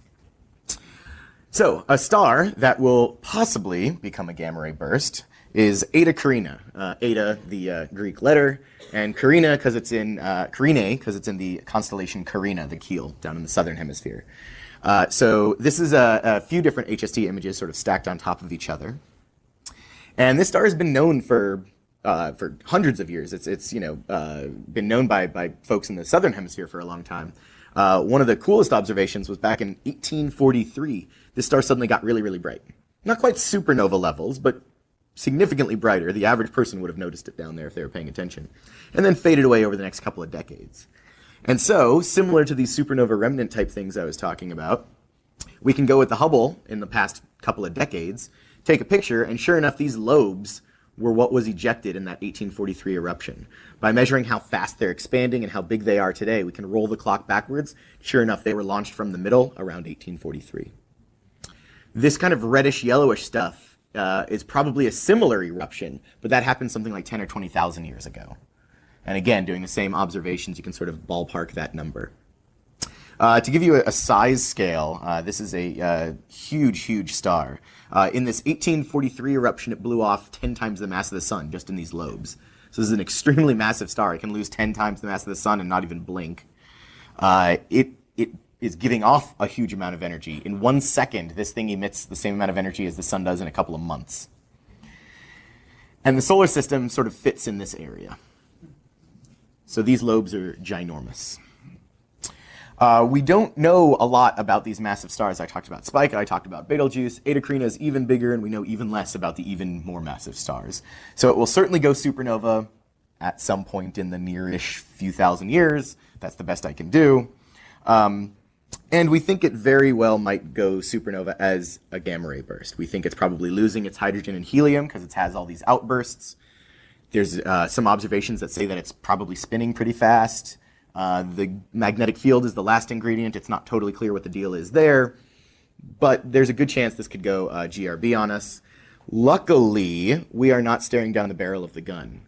So a star that will possibly become a gamma ray burst is Eta Carina. Eta, the Greek letter, and Carina because it's in Carinae because it's in the constellation Carina, the keel, down in the southern hemisphere. So this is a few different HST images sort of stacked on top of each other, and this star has been known for hundreds of years. It's been known by folks in the southern hemisphere for a long time. One of the coolest observations was back in 1843. This star suddenly got really, really bright. Not quite supernova levels, but significantly brighter. The average person would have noticed it down there if they were paying attention. And then faded away over the next couple of decades. And so, similar to these supernova remnant type things I was talking about, we can go with the Hubble in the past couple of decades, take a picture, and sure enough, these lobes were what was ejected in that 1843 eruption. By measuring how fast they're expanding and how big they are today, we can roll the clock backwards. Sure enough, they were launched from the middle around 1843. This kind of reddish yellowish stuff is probably a similar eruption, but that happened something like 10 or 20,000 years ago. And again, doing the same observations, you can sort of ballpark that number. To give you a size scale, this is a huge, huge star. In this 1843 eruption, it blew off 10 times the mass of the sun, just in these lobes. So this is an extremely massive star. It can lose 10 times the mass of the sun and not even blink. It is giving off a huge amount of energy. In 1 second, this thing emits the same amount of energy as the sun does in a couple of months. And the solar system sort of fits in this area. So these lobes are ginormous. We don't know a lot about these massive stars. I talked about Spica, I talked about Betelgeuse. Eta Carina is even bigger, and we know even less about the even more massive stars. So it will certainly go supernova at some point in the near-ish few thousand years. That's the best I can do. And we think it very well might go supernova as a gamma ray burst. We think it's probably losing its hydrogen and helium because it has all these outbursts. There's some observations that say that it's probably spinning pretty fast. The magnetic field is the last ingredient. It's not totally clear what the deal is there, but there's a good chance this could go GRB on us. Luckily, we are not staring down the barrel of the gun.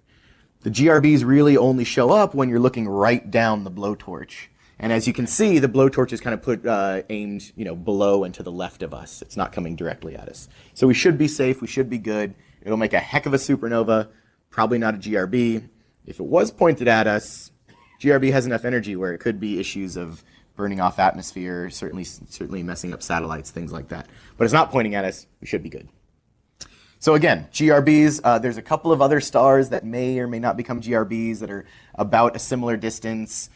The GRBs really only show up when you're looking right down the blowtorch. And as you can see, the blowtorch is kind of aimed, below and to the left of us. It's not coming directly at us. So we should be safe. We should be good. It'll make a heck of a supernova. Probably not a GRB. If it was pointed at us, GRB has enough energy where it could be issues of burning off atmosphere, certainly messing up satellites, things like that. But it's not pointing at us. We should be good. So again, GRBs, there's a couple of other stars that may or may not become GRBs that are about a similar distance.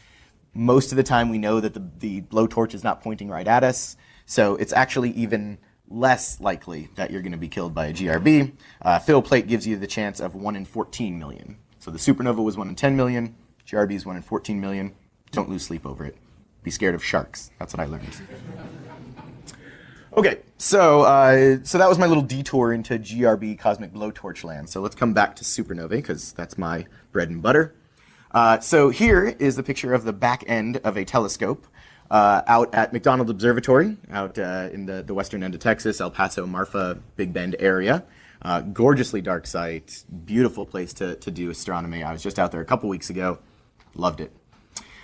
Most of the time we know that the blowtorch is not pointing right at us, so it's actually even less likely that you're going to be killed by a GRB. Fill plate gives you the chance of 1 in 14 million. So the supernova was 1 in 10 million, GRB is 1 in 14 million. Don't lose sleep over it. Be scared of sharks. That's what I learned. Okay, so that was my little detour into GRB cosmic blowtorch land. So let's come back to supernovae, because that's my bread and butter. So here is the picture of the back end of a telescope out at McDonald Observatory, out in the western end of Texas, El Paso, Marfa, Big Bend area. Gorgeously dark site, beautiful place to do astronomy. I was just out there a couple weeks ago, loved it.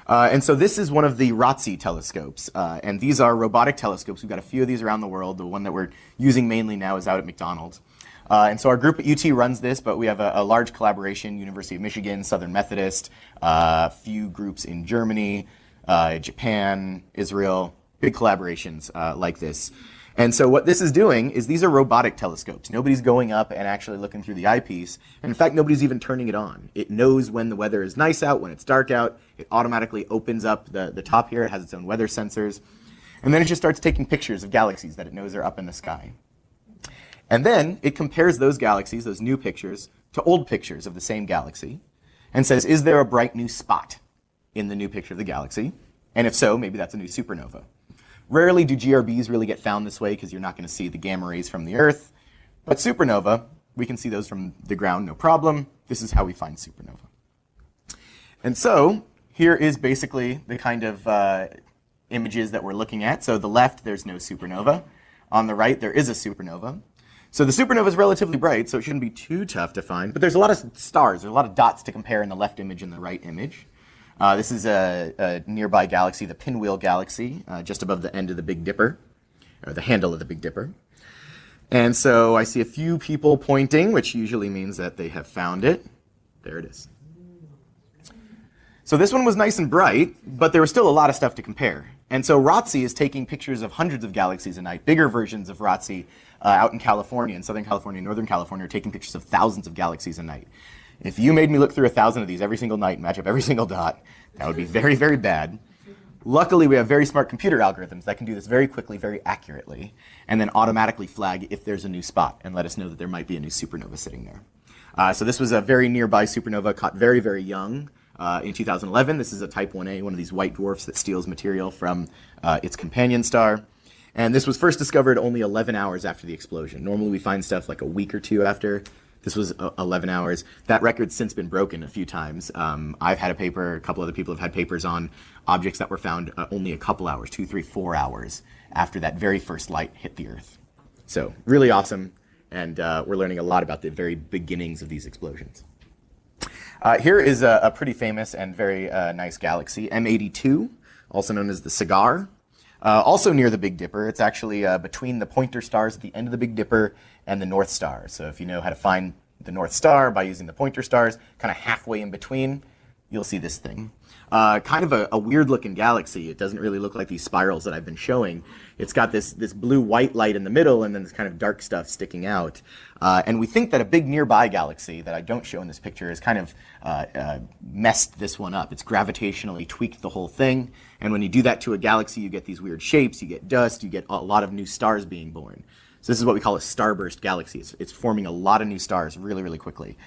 And so this is one of the ROTC telescopes, and these are robotic telescopes. We've got a few of these around the world. The one that we're using mainly now is out at McDonald's. And so our group at UT runs this, but we have a large collaboration, University of Michigan, Southern Methodist, a few groups in Germany, Japan, Israel, big collaborations like this. And so what this is doing is these are robotic telescopes. Nobody's going up and actually looking through the eyepiece. And in fact, nobody's even turning it on. It knows when the weather is nice out, when it's dark out. It automatically opens up the top here. It has its own weather sensors. And then it just starts taking pictures of galaxies that it knows are up in the sky. And then it compares those galaxies, those new pictures, to old pictures of the same galaxy and says, is there a bright new spot in the new picture of the galaxy? And if so, maybe that's a new supernova. Rarely do GRBs really get found this way because you're not going to see the gamma rays from the Earth. But supernova, we can see those from the ground, no problem. This is how we find supernova. And so here is basically the kind of images that we're looking at. So the left, there's no supernova. On the right, there is a supernova. So the supernova is relatively bright, so it shouldn't be too tough to find. But there's a lot of stars. There's a lot of dots to compare in the left image and the right image. This is a nearby galaxy, the Pinwheel Galaxy, just above the end of the Big Dipper, or the handle of the Big Dipper. And so I see a few people pointing, which usually means that they have found it. There it is. So this one was nice and bright, but there was still a lot of stuff to compare. And so ROTC is taking pictures of hundreds of galaxies a night. Bigger versions of ROTC out in California, in Southern California, Northern California, are taking pictures of thousands of galaxies a night. If you made me look through 1,000 of these every single night and match up every single dot, that would be very, very bad. Luckily, we have very smart computer algorithms that can do this very quickly, very accurately, and then automatically flag if there's a new spot and let us know that there might be a new supernova sitting there. So this was a very nearby supernova caught very, very young in 2011. This is a Type 1a, one of these white dwarfs that steals material from its companion star. And this was first discovered only 11 hours after the explosion. Normally we find stuff like a week or two after. This was 11 hours. That record's since been broken a few times. I've had a paper, a couple other people have had papers on objects that were found only a couple hours, 2, 3, 4 hours after that very first light hit the Earth. So really awesome, and we're learning a lot about the very beginnings of these explosions. Here is a pretty famous and very nice galaxy, M82, also known as the Cigar. Also near the Big Dipper. It's actually between the pointer stars at the end of the Big Dipper and the North Star. So if you know how to find the North Star by using the pointer stars, kind of halfway in between, you'll see this thing. Kind of a weird looking galaxy. It doesn't really look like these spirals that I've been showing. It's got this blue-white light in the middle and then this kind of dark stuff sticking out. And we think that a big nearby galaxy that I don't show in this picture has kind of messed this one up. It's gravitationally tweaked the whole thing. And when you do that to a galaxy, you get these weird shapes, you get dust, you get a lot of new stars being born. So this is what we call a starburst galaxy. It's forming a lot of new stars really, really quickly.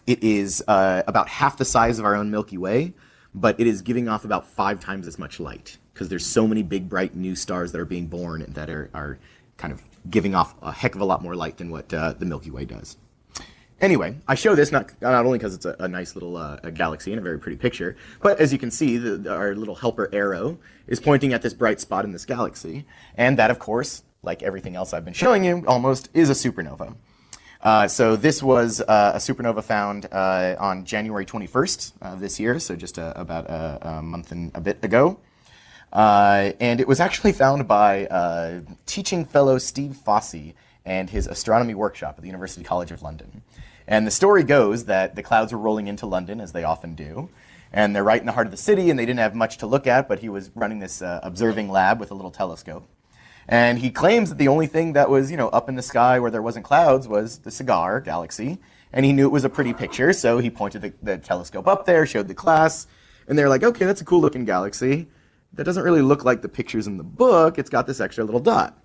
It is about half the size of our own Milky Way, but it is giving off about 5 times as much light because there's so many big, bright new stars that are being born that are kind of giving off a heck of a lot more light than what the Milky Way does. Anyway, I show this not only because it's a nice little a galaxy and a very pretty picture, but as you can see, our little helper arrow is pointing at this bright spot in this galaxy. And that, of course, like everything else I've been showing you, almost is a supernova. So this was a supernova found on January 21st of this year, so just about a month and a bit ago. And it was actually found by teaching fellow Steve Fossey and his astronomy workshop at the University College of London. And the story goes that the clouds were rolling into London, as they often do, and they're right in the heart of the city, and they didn't have much to look at, but he was running this observing lab with a little telescope. And he claims that the only thing that was, up in the sky where there wasn't clouds was the Cigar galaxy. And he knew it was a pretty picture, so he pointed the telescope up there, showed the class, and they're like, okay, that's a cool looking galaxy. That doesn't really look like the pictures in the book. It's got this extra little dot.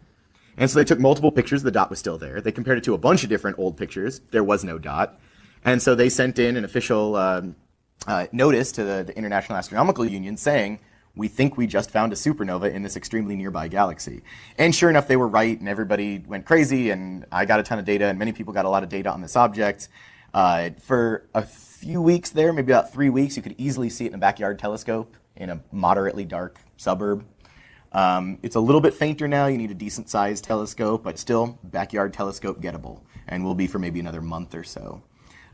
And so they took multiple pictures. The dot was still there. They compared it to a bunch of different old pictures. There was no dot. And so they sent in an official notice to the International Astronomical Union saying, we think we just found a supernova in this extremely nearby galaxy. And sure enough, they were right, and everybody went crazy, and I got a ton of data, and many people got a lot of data on this object. For a few weeks there, maybe about 3 weeks, you could easily see it in a backyard telescope in a moderately dark suburb. It's a little bit fainter now. You need a decent-sized telescope, but still backyard telescope gettable, and will be for maybe another month or so.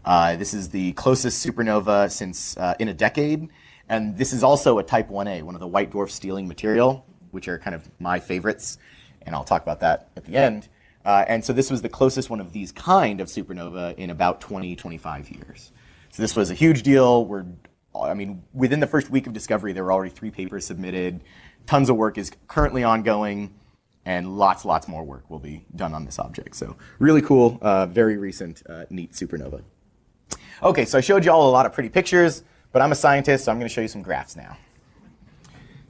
This is the closest supernova since in a decade, and this is also a Type 1A, one of the white dwarf stealing material, which are kind of my favorites, and I'll talk about that at the end. And so this was the closest one of these kind of supernova in about 20, 25 years. So this was a huge deal. Within the first week of discovery, there were already 3 papers submitted. Tons of work is currently ongoing, and lots more work will be done on this object. So really cool, very recent, neat supernova. Okay, so I showed you all a lot of pretty pictures, but I'm a scientist, so I'm going to show you some graphs now.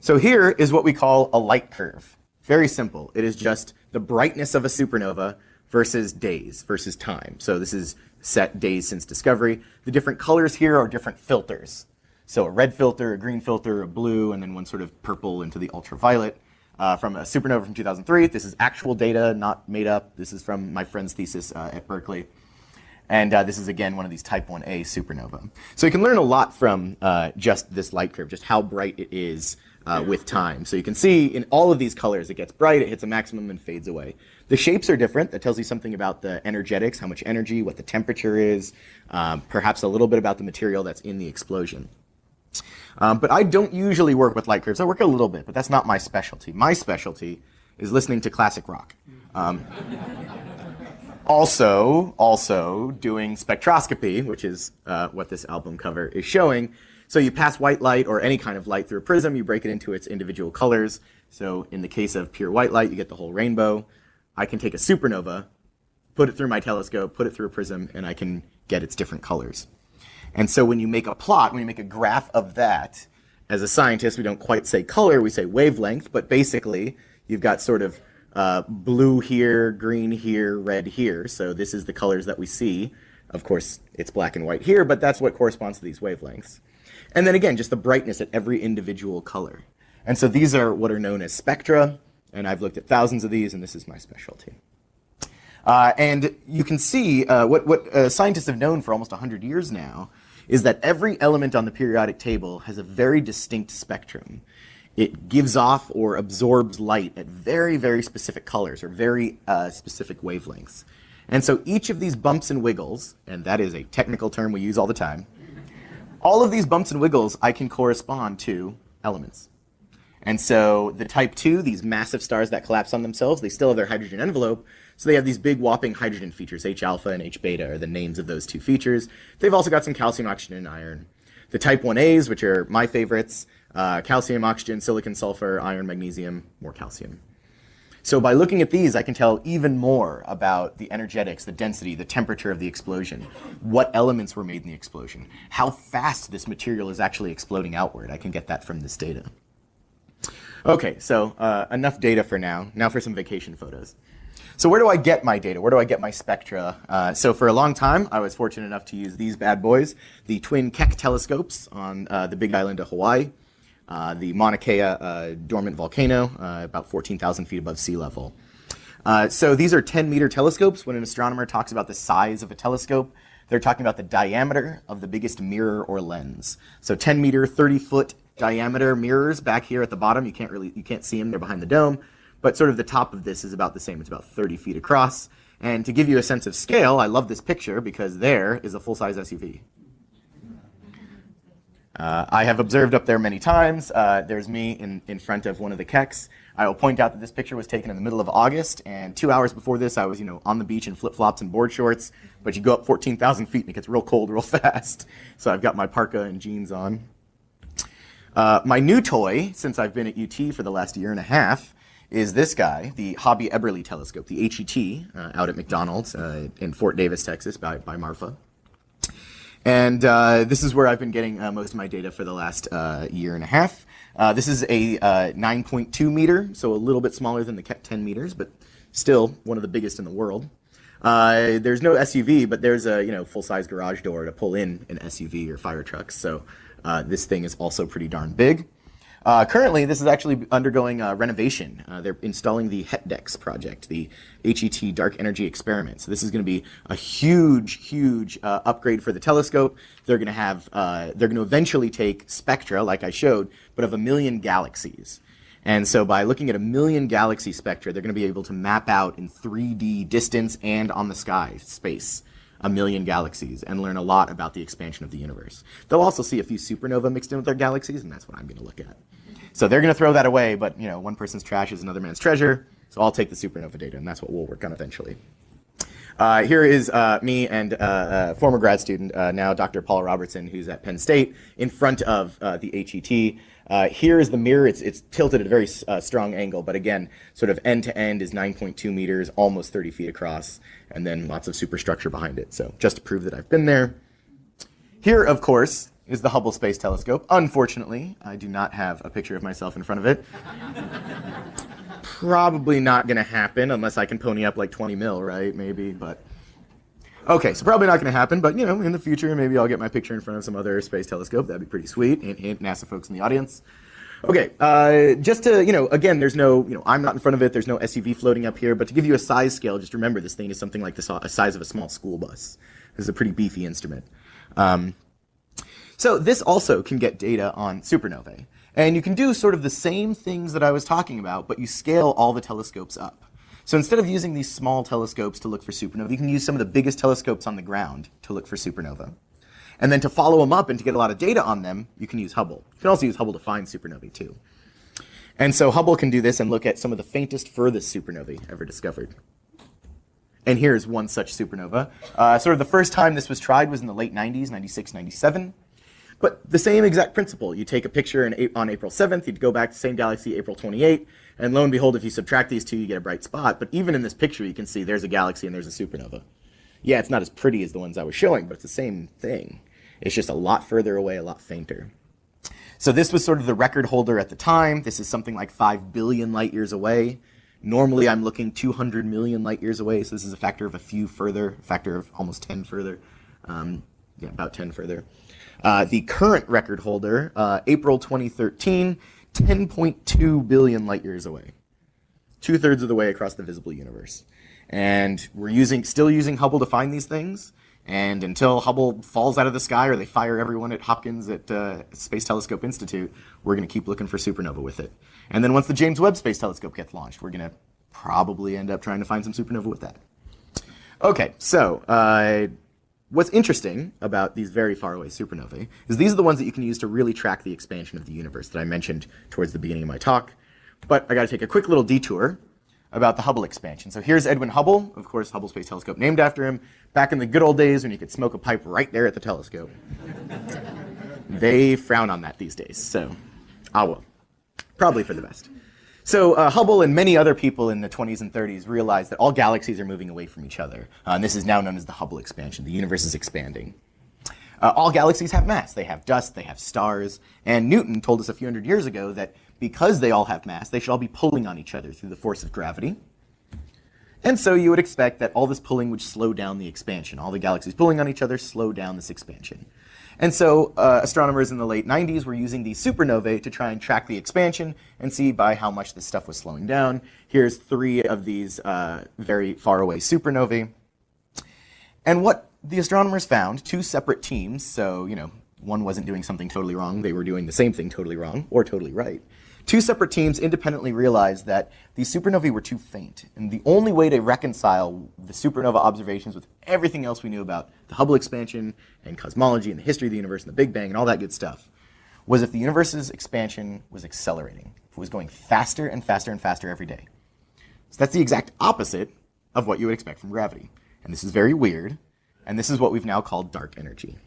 So here is what we call a light curve. Very simple. It is just the brightness of a supernova versus days, versus time. So this is set days since discovery. The different colors here are different filters. So a red filter, a green filter, a blue, and then one sort of purple into the ultraviolet. From a supernova from 2003. This is actual data, not made up. This is from my friend's thesis at Berkeley. And this is, again, one of these Type 1A supernova. So you can learn a lot from just this light curve, just how bright it is with time. So you can see in all of these colors, it gets bright, it hits a maximum, and fades away. The shapes are different. That tells you something about the energetics, how much energy, what the temperature is, perhaps a little bit about the material that's in the explosion. But I don't usually work with light curves. I work a little bit, but that's not my specialty. My specialty is listening to classic rock. Also doing spectroscopy, which is what this album cover is showing. So you pass white light or any kind of light through a prism, you break it into its individual colors. So in the case of pure white light, you get the whole rainbow. I can take a supernova, put it through my telescope, put it through a prism, and I can get its different colors. And so when you make a plot, when you make a graph of that, as a scientist, we don't quite say color, we say wavelength, but basically you've got sort of blue here, green here, red here. So this is the colors that we see. Of course, it's black and white here, but that's what corresponds to these wavelengths. And then again, just the brightness at every individual color. And so these are what are known as spectra, and I've looked at thousands of these, and this is my specialty. And you can see what scientists have known for almost 100 years now is that every element on the periodic table has a very distinct spectrum. It gives off or absorbs light at very, very specific colors or very specific wavelengths. And so each of these bumps and wiggles, and that is a technical term we use all the time, all of these bumps and wiggles I can correspond to elements. And so the Type 2, these massive stars that collapse on themselves, they still have their hydrogen envelope, so they have these big whopping hydrogen features. H alpha and H beta are the names of those 2 features. They've also got some calcium, oxygen, and iron. The Type 1As, which are my favorites, calcium, oxygen, silicon, sulfur, iron, magnesium, more calcium. So by looking at these, I can tell even more about the energetics, the density, the temperature of the explosion, what elements were made in the explosion, how fast this material is actually exploding outward. I can get that from this data. Okay, so enough data for now. Now for some vacation photos. So where do I get my data? Where do I get my spectra? So for a long time, I was fortunate enough to use these bad boys, the twin Keck telescopes on the Big Island of Hawaii, the Mauna Kea dormant volcano, about 14,000 feet above sea level. So these are 10-meter telescopes. When an astronomer talks about the size of a telescope, they're talking about the diameter of the biggest mirror or lens. So 10-meter, 30-foot diameter mirrors back here at the bottom. You can't see them. They're behind the dome. But sort of the top of this is about the same. It's about 30 feet across. And to give you a sense of scale, I love this picture because there is a full-size SUV. I have observed up there many times. There's me in front of one of the Kecks. I will point out that this picture was taken in the middle of August, and 2 hours before this, I was on the beach in flip-flops and board shorts. But you go up 14,000 feet, and it gets real cold real fast. So I've got my parka and jeans on. My new toy, since I've been at UT for the last year and a half, is this guy, the Hobby-Eberly telescope, the HET, out at McDonald's in Fort Davis, Texas, by Marfa. And this is where I've been getting most of my data for the last year and a half. This is a 9.2 meter, so a little bit smaller than the 10 meters, but still one of the biggest in the world. There's no SUV, but there's a full-size garage door to pull in an SUV or fire trucks. So this thing is also pretty darn big. Currently, this is actually undergoing renovation. They're installing the HETDEX project, the HET Dark Energy Experiment. So this is going to be a huge upgrade for the telescope. They're going to eventually take spectra, like I showed, but of 1 million galaxies. And so by looking at 1 million galaxy spectra, they're going to be able to map out in 3D distance and on the sky space 1 million galaxies and learn a lot about the expansion of the universe. They'll also see a few supernova mixed in with their galaxies, and that's what I'm going to look at. So they're going to throw that away, but one person's trash is another man's treasure. So I'll take the supernova data, and that's what we'll work on eventually. Here is me and former grad student, now Dr. Paul Robertson, who's at Penn State, in front of the HET. Here is the mirror. It's tilted at a very strong angle, but again, sort of end to end is 9.2 meters, almost 30 feet across, and then lots of superstructure behind it. So just to prove that I've been there. Here, of course, is the Hubble Space Telescope. Unfortunately, I do not have a picture of myself in front of it. Probably not going to happen unless I can pony up like 20 mil, right? Maybe, but... Okay, so probably not going to happen, but, in the future, maybe I'll get my picture in front of some other space telescope. That'd be pretty sweet. Hint, hint, NASA folks in the audience. Okay, just to, again, there's no, I'm not in front of it. There's no SUV floating up here, but to give you a size scale, just remember this thing is something like the size of a small school bus. This is a pretty beefy instrument. So this also can get data on supernovae. And you can do sort of the same things that I was talking about, but you scale all the telescopes up. So instead of using these small telescopes to look for supernova, you can use some of the biggest telescopes on the ground to look for supernova. And then to follow them up and to get a lot of data on them, you can use Hubble. You can also use Hubble to find supernovae too. And so Hubble can do this and look at some of the faintest, furthest supernovae ever discovered. And here's one such supernova. Sort of the first time this was tried was in the late 90s, 96, 97. But the same exact principle. You take a picture on April 7th, you'd go back to the same galaxy April 28th, and lo and behold, if you subtract these two, you get a bright spot. But even in this picture, you can see there's a galaxy and there's a supernova. Yeah, it's not as pretty as the ones I was showing, but it's the same thing. It's just a lot further away, a lot fainter. So this was sort of the record holder at the time. This is something like 5 billion light years away. Normally, I'm looking 200 million light years away, so this is a factor of a few further, a factor of almost 10 further. Yeah, about 10 further. The current record holder, April 2013, 10.2 billion light years away. 2/3 of the way across the visible universe. And we're still using Hubble to find these things. And until Hubble falls out of the sky or they fire everyone at Hopkins at Space Telescope Institute, we're going to keep looking for supernova with it. And then once the James Webb Space Telescope gets launched, we're going to probably end up trying to find some supernova with that. Okay, so what's interesting about these very far away supernovae is these are the ones that you can use to really track the expansion of the universe that I mentioned towards the beginning of my talk. But I got to take a quick little detour about the Hubble expansion. So here's Edwin Hubble, of course, Hubble Space Telescope named after him, back in the good old days when you could smoke a pipe right there at the telescope. They frown on that these days, so well, probably for the best. So Hubble and many other people in the 20s and 30s realized that all galaxies are moving away from each other. And this is now known as the Hubble expansion. The universe is expanding. All galaxies have mass. They have dust, they have stars. And Newton told us a few hundred years ago that because they all have mass, they should all be pulling on each other through the force of gravity. And so you would expect that all this pulling would slow down the expansion. All the galaxies pulling on each other slow down this expansion. And so astronomers in the late 90s were using these supernovae to try and track the expansion and see by how much this stuff was slowing down. Here's 3 of these very far away supernovae. And what the astronomers found, 2 separate teams, so, one wasn't doing something totally wrong, they were doing the same thing totally wrong, or totally right. 2 separate teams independently realized that these supernovae were too faint. And the only way to reconcile the supernova observations with everything else we knew about the Hubble expansion and cosmology and the history of the universe and the Big Bang and all that good stuff was if the universe's expansion was accelerating, if it was going faster and faster and faster every day. So that's the exact opposite of what you would expect from gravity. And this is very weird, and this is what we've now called dark energy.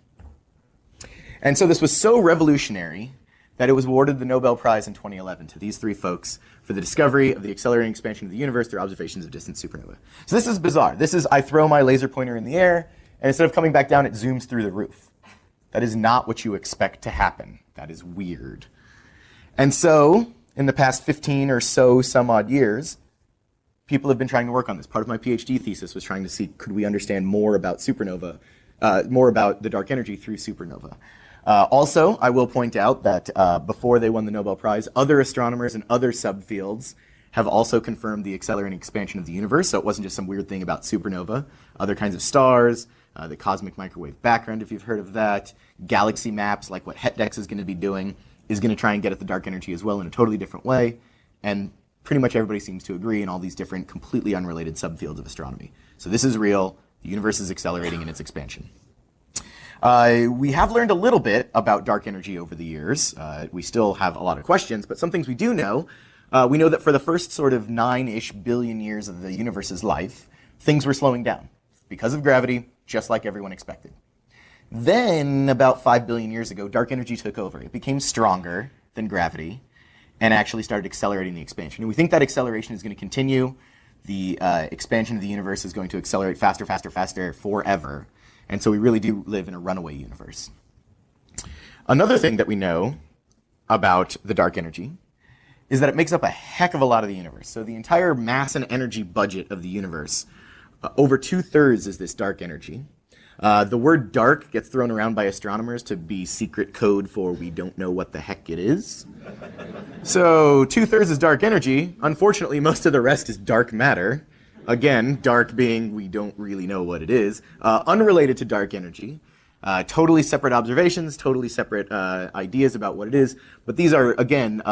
And so this was so revolutionary that it was awarded the Nobel Prize in 2011 to these three folks for the discovery of the accelerating expansion of the universe through observations of distant supernovae. So this is bizarre. This is, I throw my laser pointer in the air, and instead of coming back down, it zooms through the roof. That is not what you expect to happen. That is weird. And so, in the past 15 or so some odd years, people have been trying to work on this. Part of my PhD thesis was trying to see, could we understand more about supernova, more about the dark energy through supernova. Also, I will point out that before they won the Nobel Prize, other astronomers in other subfields have also confirmed the accelerating expansion of the universe, so it wasn't just some weird thing about supernova. Other kinds of stars, the cosmic microwave background, if you've heard of that, galaxy maps, like what HETDEX is going to be doing, is going to try and get at the dark energy as well in a totally different way, and pretty much everybody seems to agree in all these different, completely unrelated subfields of astronomy. So this is real. The universe is accelerating in its expansion. We have learned a little bit about dark energy over the years. We still have a lot of questions, but some things we do know. We know that for the first sort of 9-ish billion years of the universe's life, things were slowing down because of gravity, just like everyone expected. Then, about 5 billion years ago, dark energy took over. It became stronger than gravity and actually started accelerating the expansion. And we think that acceleration is going to continue. The expansion of the universe is going to accelerate faster, faster, faster forever. And so we really do live in a runaway universe. Another thing that we know about the dark energy is that it makes up a heck of a lot of the universe. So the entire mass and energy budget of the universe, over 2/3 is this dark energy. The word dark gets thrown around by astronomers to be secret code for we don't know what the heck it is. So 2/3 is dark energy. Unfortunately, most of the rest is dark matter. Again, dark being we don't really know what it is. Unrelated to dark energy. Totally separate observations, totally separate ideas about what it is. But these are, again,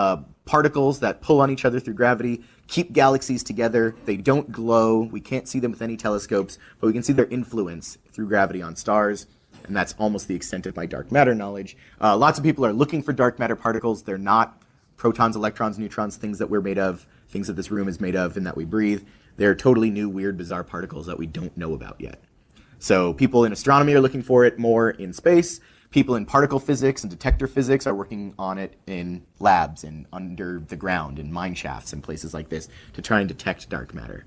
particles that pull on each other through gravity, keep galaxies together. They don't glow. We can't see them with any telescopes, but we can see their influence through gravity on stars. And that's almost the extent of my dark matter knowledge. Lots of people are looking for dark matter particles. They're not protons, electrons, neutrons, things that we're made of, things that this room is made of and that we breathe. They're totally new, weird, bizarre particles that we don't know about yet. So people in astronomy are looking for it more in space. People in particle physics and detector physics are working on it in labs and under the ground in mine shafts and places like this to try and detect dark matter.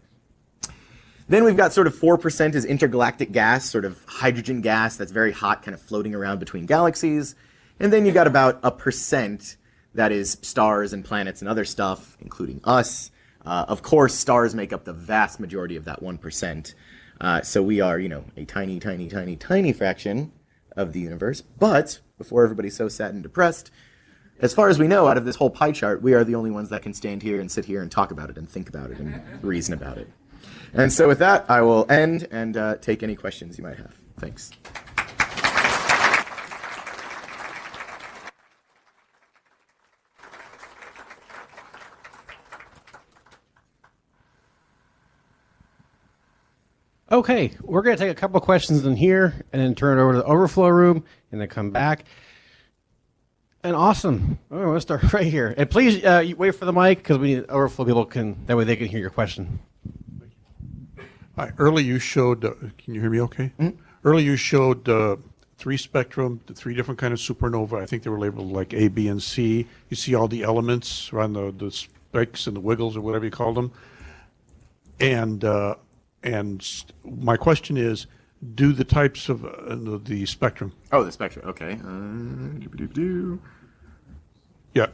Then we've got sort of 4% is intergalactic gas, sort of hydrogen gas that's very hot, kind of floating around between galaxies. And then you got about 1% that is stars and planets and other stuff, including us. Of course, stars make up the vast majority of that 1%. So we are, a tiny, tiny, tiny, tiny fraction of the universe. But before everybody's so sad and depressed, as far as we know, out of this whole pie chart, we are the only ones that can stand here and sit here and talk about it and think about it and reason about it. And so with that, I will end and take any questions you might have. Thanks. Okay, we're going to take a couple questions in here and then turn it over to the overflow room and then come back. And awesome. Oh, we'll start right here. And please wait for the mic because we need overflow people that way they can hear your question. Hi. Earlier you showed, can you hear me okay? Mm-hmm. Earlier you showed 3 spectrum, the 3 different kind of supernova. I think they were labeled like A, B, and C. You see all the elements around the specks and the wiggles or whatever you call them. And my question is, do the types of the spectrum? Oh, the spectrum. Okay. Yeah.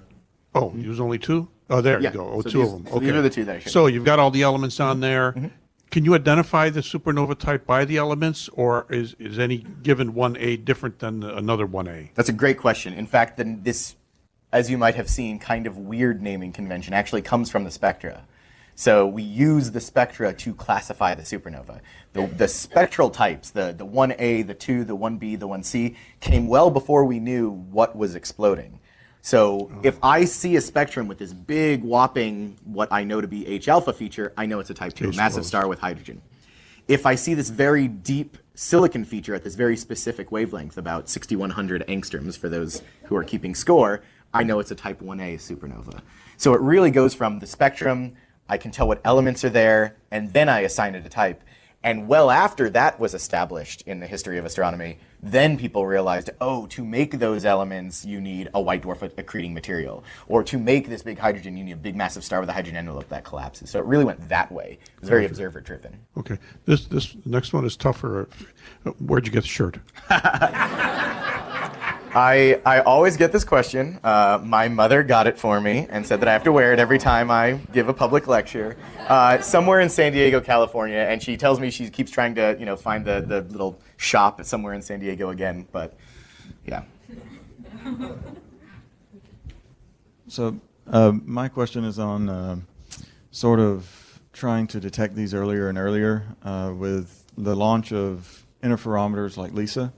Oh, there's only 2? Oh, there Yeah. you go. Oh, So 2 these- of them. so Okay. these are the 2 that I showed. So you've got all the elements on there. Mm-hmm. Can you identify the supernova type by the elements, or is any given 1A different than another 1A? That's a great question. In fact, this, as you might have seen, kind of weird naming convention actually comes from the spectra. So we use the spectra to classify the supernova. The spectral types, the 1A, the 2, the 1B, the 1C, came well before we knew what was exploding. So if I see a spectrum with this big whopping, what I know to be H alpha feature, I know it's a type 2, a massive star with hydrogen. If I see this very deep silicon feature at this very specific wavelength, about 6100 angstroms for those who are keeping score, I know it's a type 1A supernova. So it really goes from the spectrum, I can tell what elements are there, and then I assign it a type. And well after that was established in the history of astronomy, then people realized, oh, to make those elements, you need a white dwarf accreting material. Or to make this big hydrogen, you need a big massive star with a hydrogen envelope that collapses. So it really went that way. It was very observer-driven. Okay. This next one is tougher. Where'd you get the shirt? I always get this question. My mother got it for me and said that I have to wear it every time I give a public lecture. Somewhere in San Diego, California, and she tells me she keeps trying to, find the little shop somewhere in San Diego again. But yeah. So my question is on sort of trying to detect these earlier and earlier with the launch of interferometers like LISA.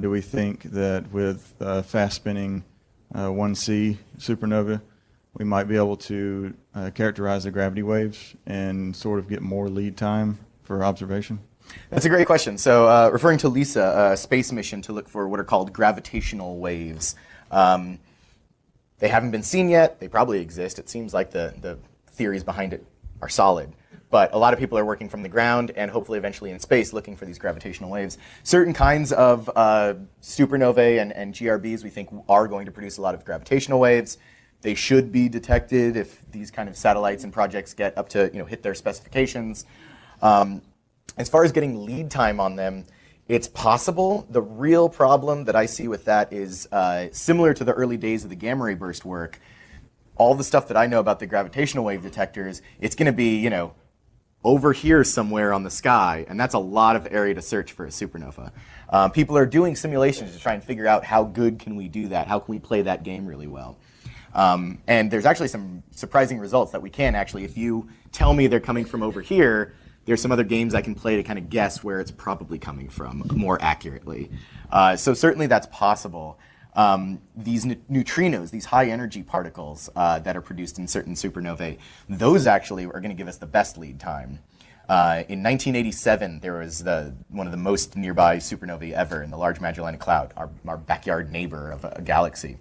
Do we think that with fast-spinning 1C supernova, we might be able to characterize the gravity waves and sort of get more lead time for observation? That's a great question. So referring to LISA, a space mission to look for what are called gravitational waves. They haven't been seen yet. They probably exist. It seems like the theories behind it are solid. But a lot of people are working from the ground and hopefully eventually in space looking for these gravitational waves. Certain kinds of supernovae and GRBs we think are going to produce a lot of gravitational waves. They should be detected if these kind of satellites and projects get up to hit their specifications. As far as getting lead time on them, it's possible. The real problem that I see with that is similar to the early days of the gamma ray burst work. All the stuff that I know about the gravitational wave detectors, it's going to be, over here somewhere on the sky, and that's a lot of area to search for a supernova. People are doing simulations to try and figure out how good can we do that, how can we play that game really well. And there's actually some surprising results that we can actually, if you tell me they're coming from over here, there's some other games I can play to kind of guess where it's probably coming from more accurately. So certainly that's possible. These neutrinos, these high energy particles that are produced in certain supernovae, those actually are going to give us the best lead time. In 1987, there was one of the most nearby supernovae ever in the Large Magellanic Cloud, our backyard neighbor of a galaxy.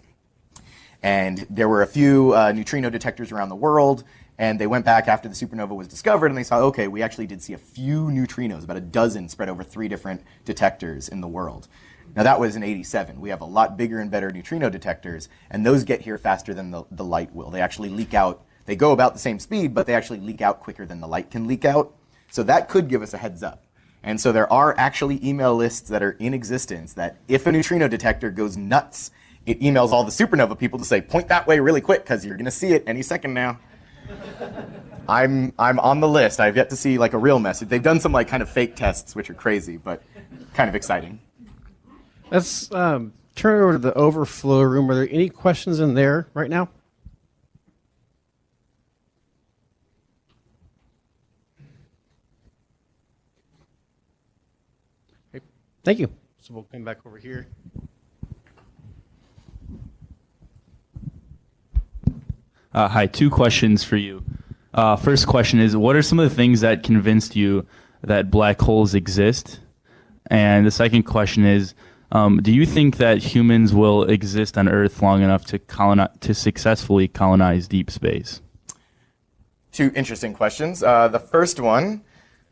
And there were a few neutrino detectors around the world, and they went back after the supernova was discovered, and they saw, okay, we actually did see a few neutrinos, about a dozen spread over 3 different detectors in the world. Now that was in 87. We have a lot bigger and better neutrino detectors, and those get here faster than the light will. They actually leak out. They go about the same speed, but they actually leak out quicker than the light can leak out. So that could give us a heads up. And so there are actually email lists that are in existence that if a neutrino detector goes nuts, it emails all the supernova people to say, point that way really quick, because you're going to see it any second now. I'm on the list. I've yet to see like a real message. They've done some like kind of fake tests, which are crazy, but kind of exciting. Let's turn it over to the overflow room. Are there any questions in there right now? Okay, thank you. So we'll come back over here. Hi, 2 questions for you. First question is, what are some of the things that convinced you that black holes exist? And the second question is, do you think that humans will exist on Earth long enough to successfully colonize deep space? 2 interesting questions. The first one,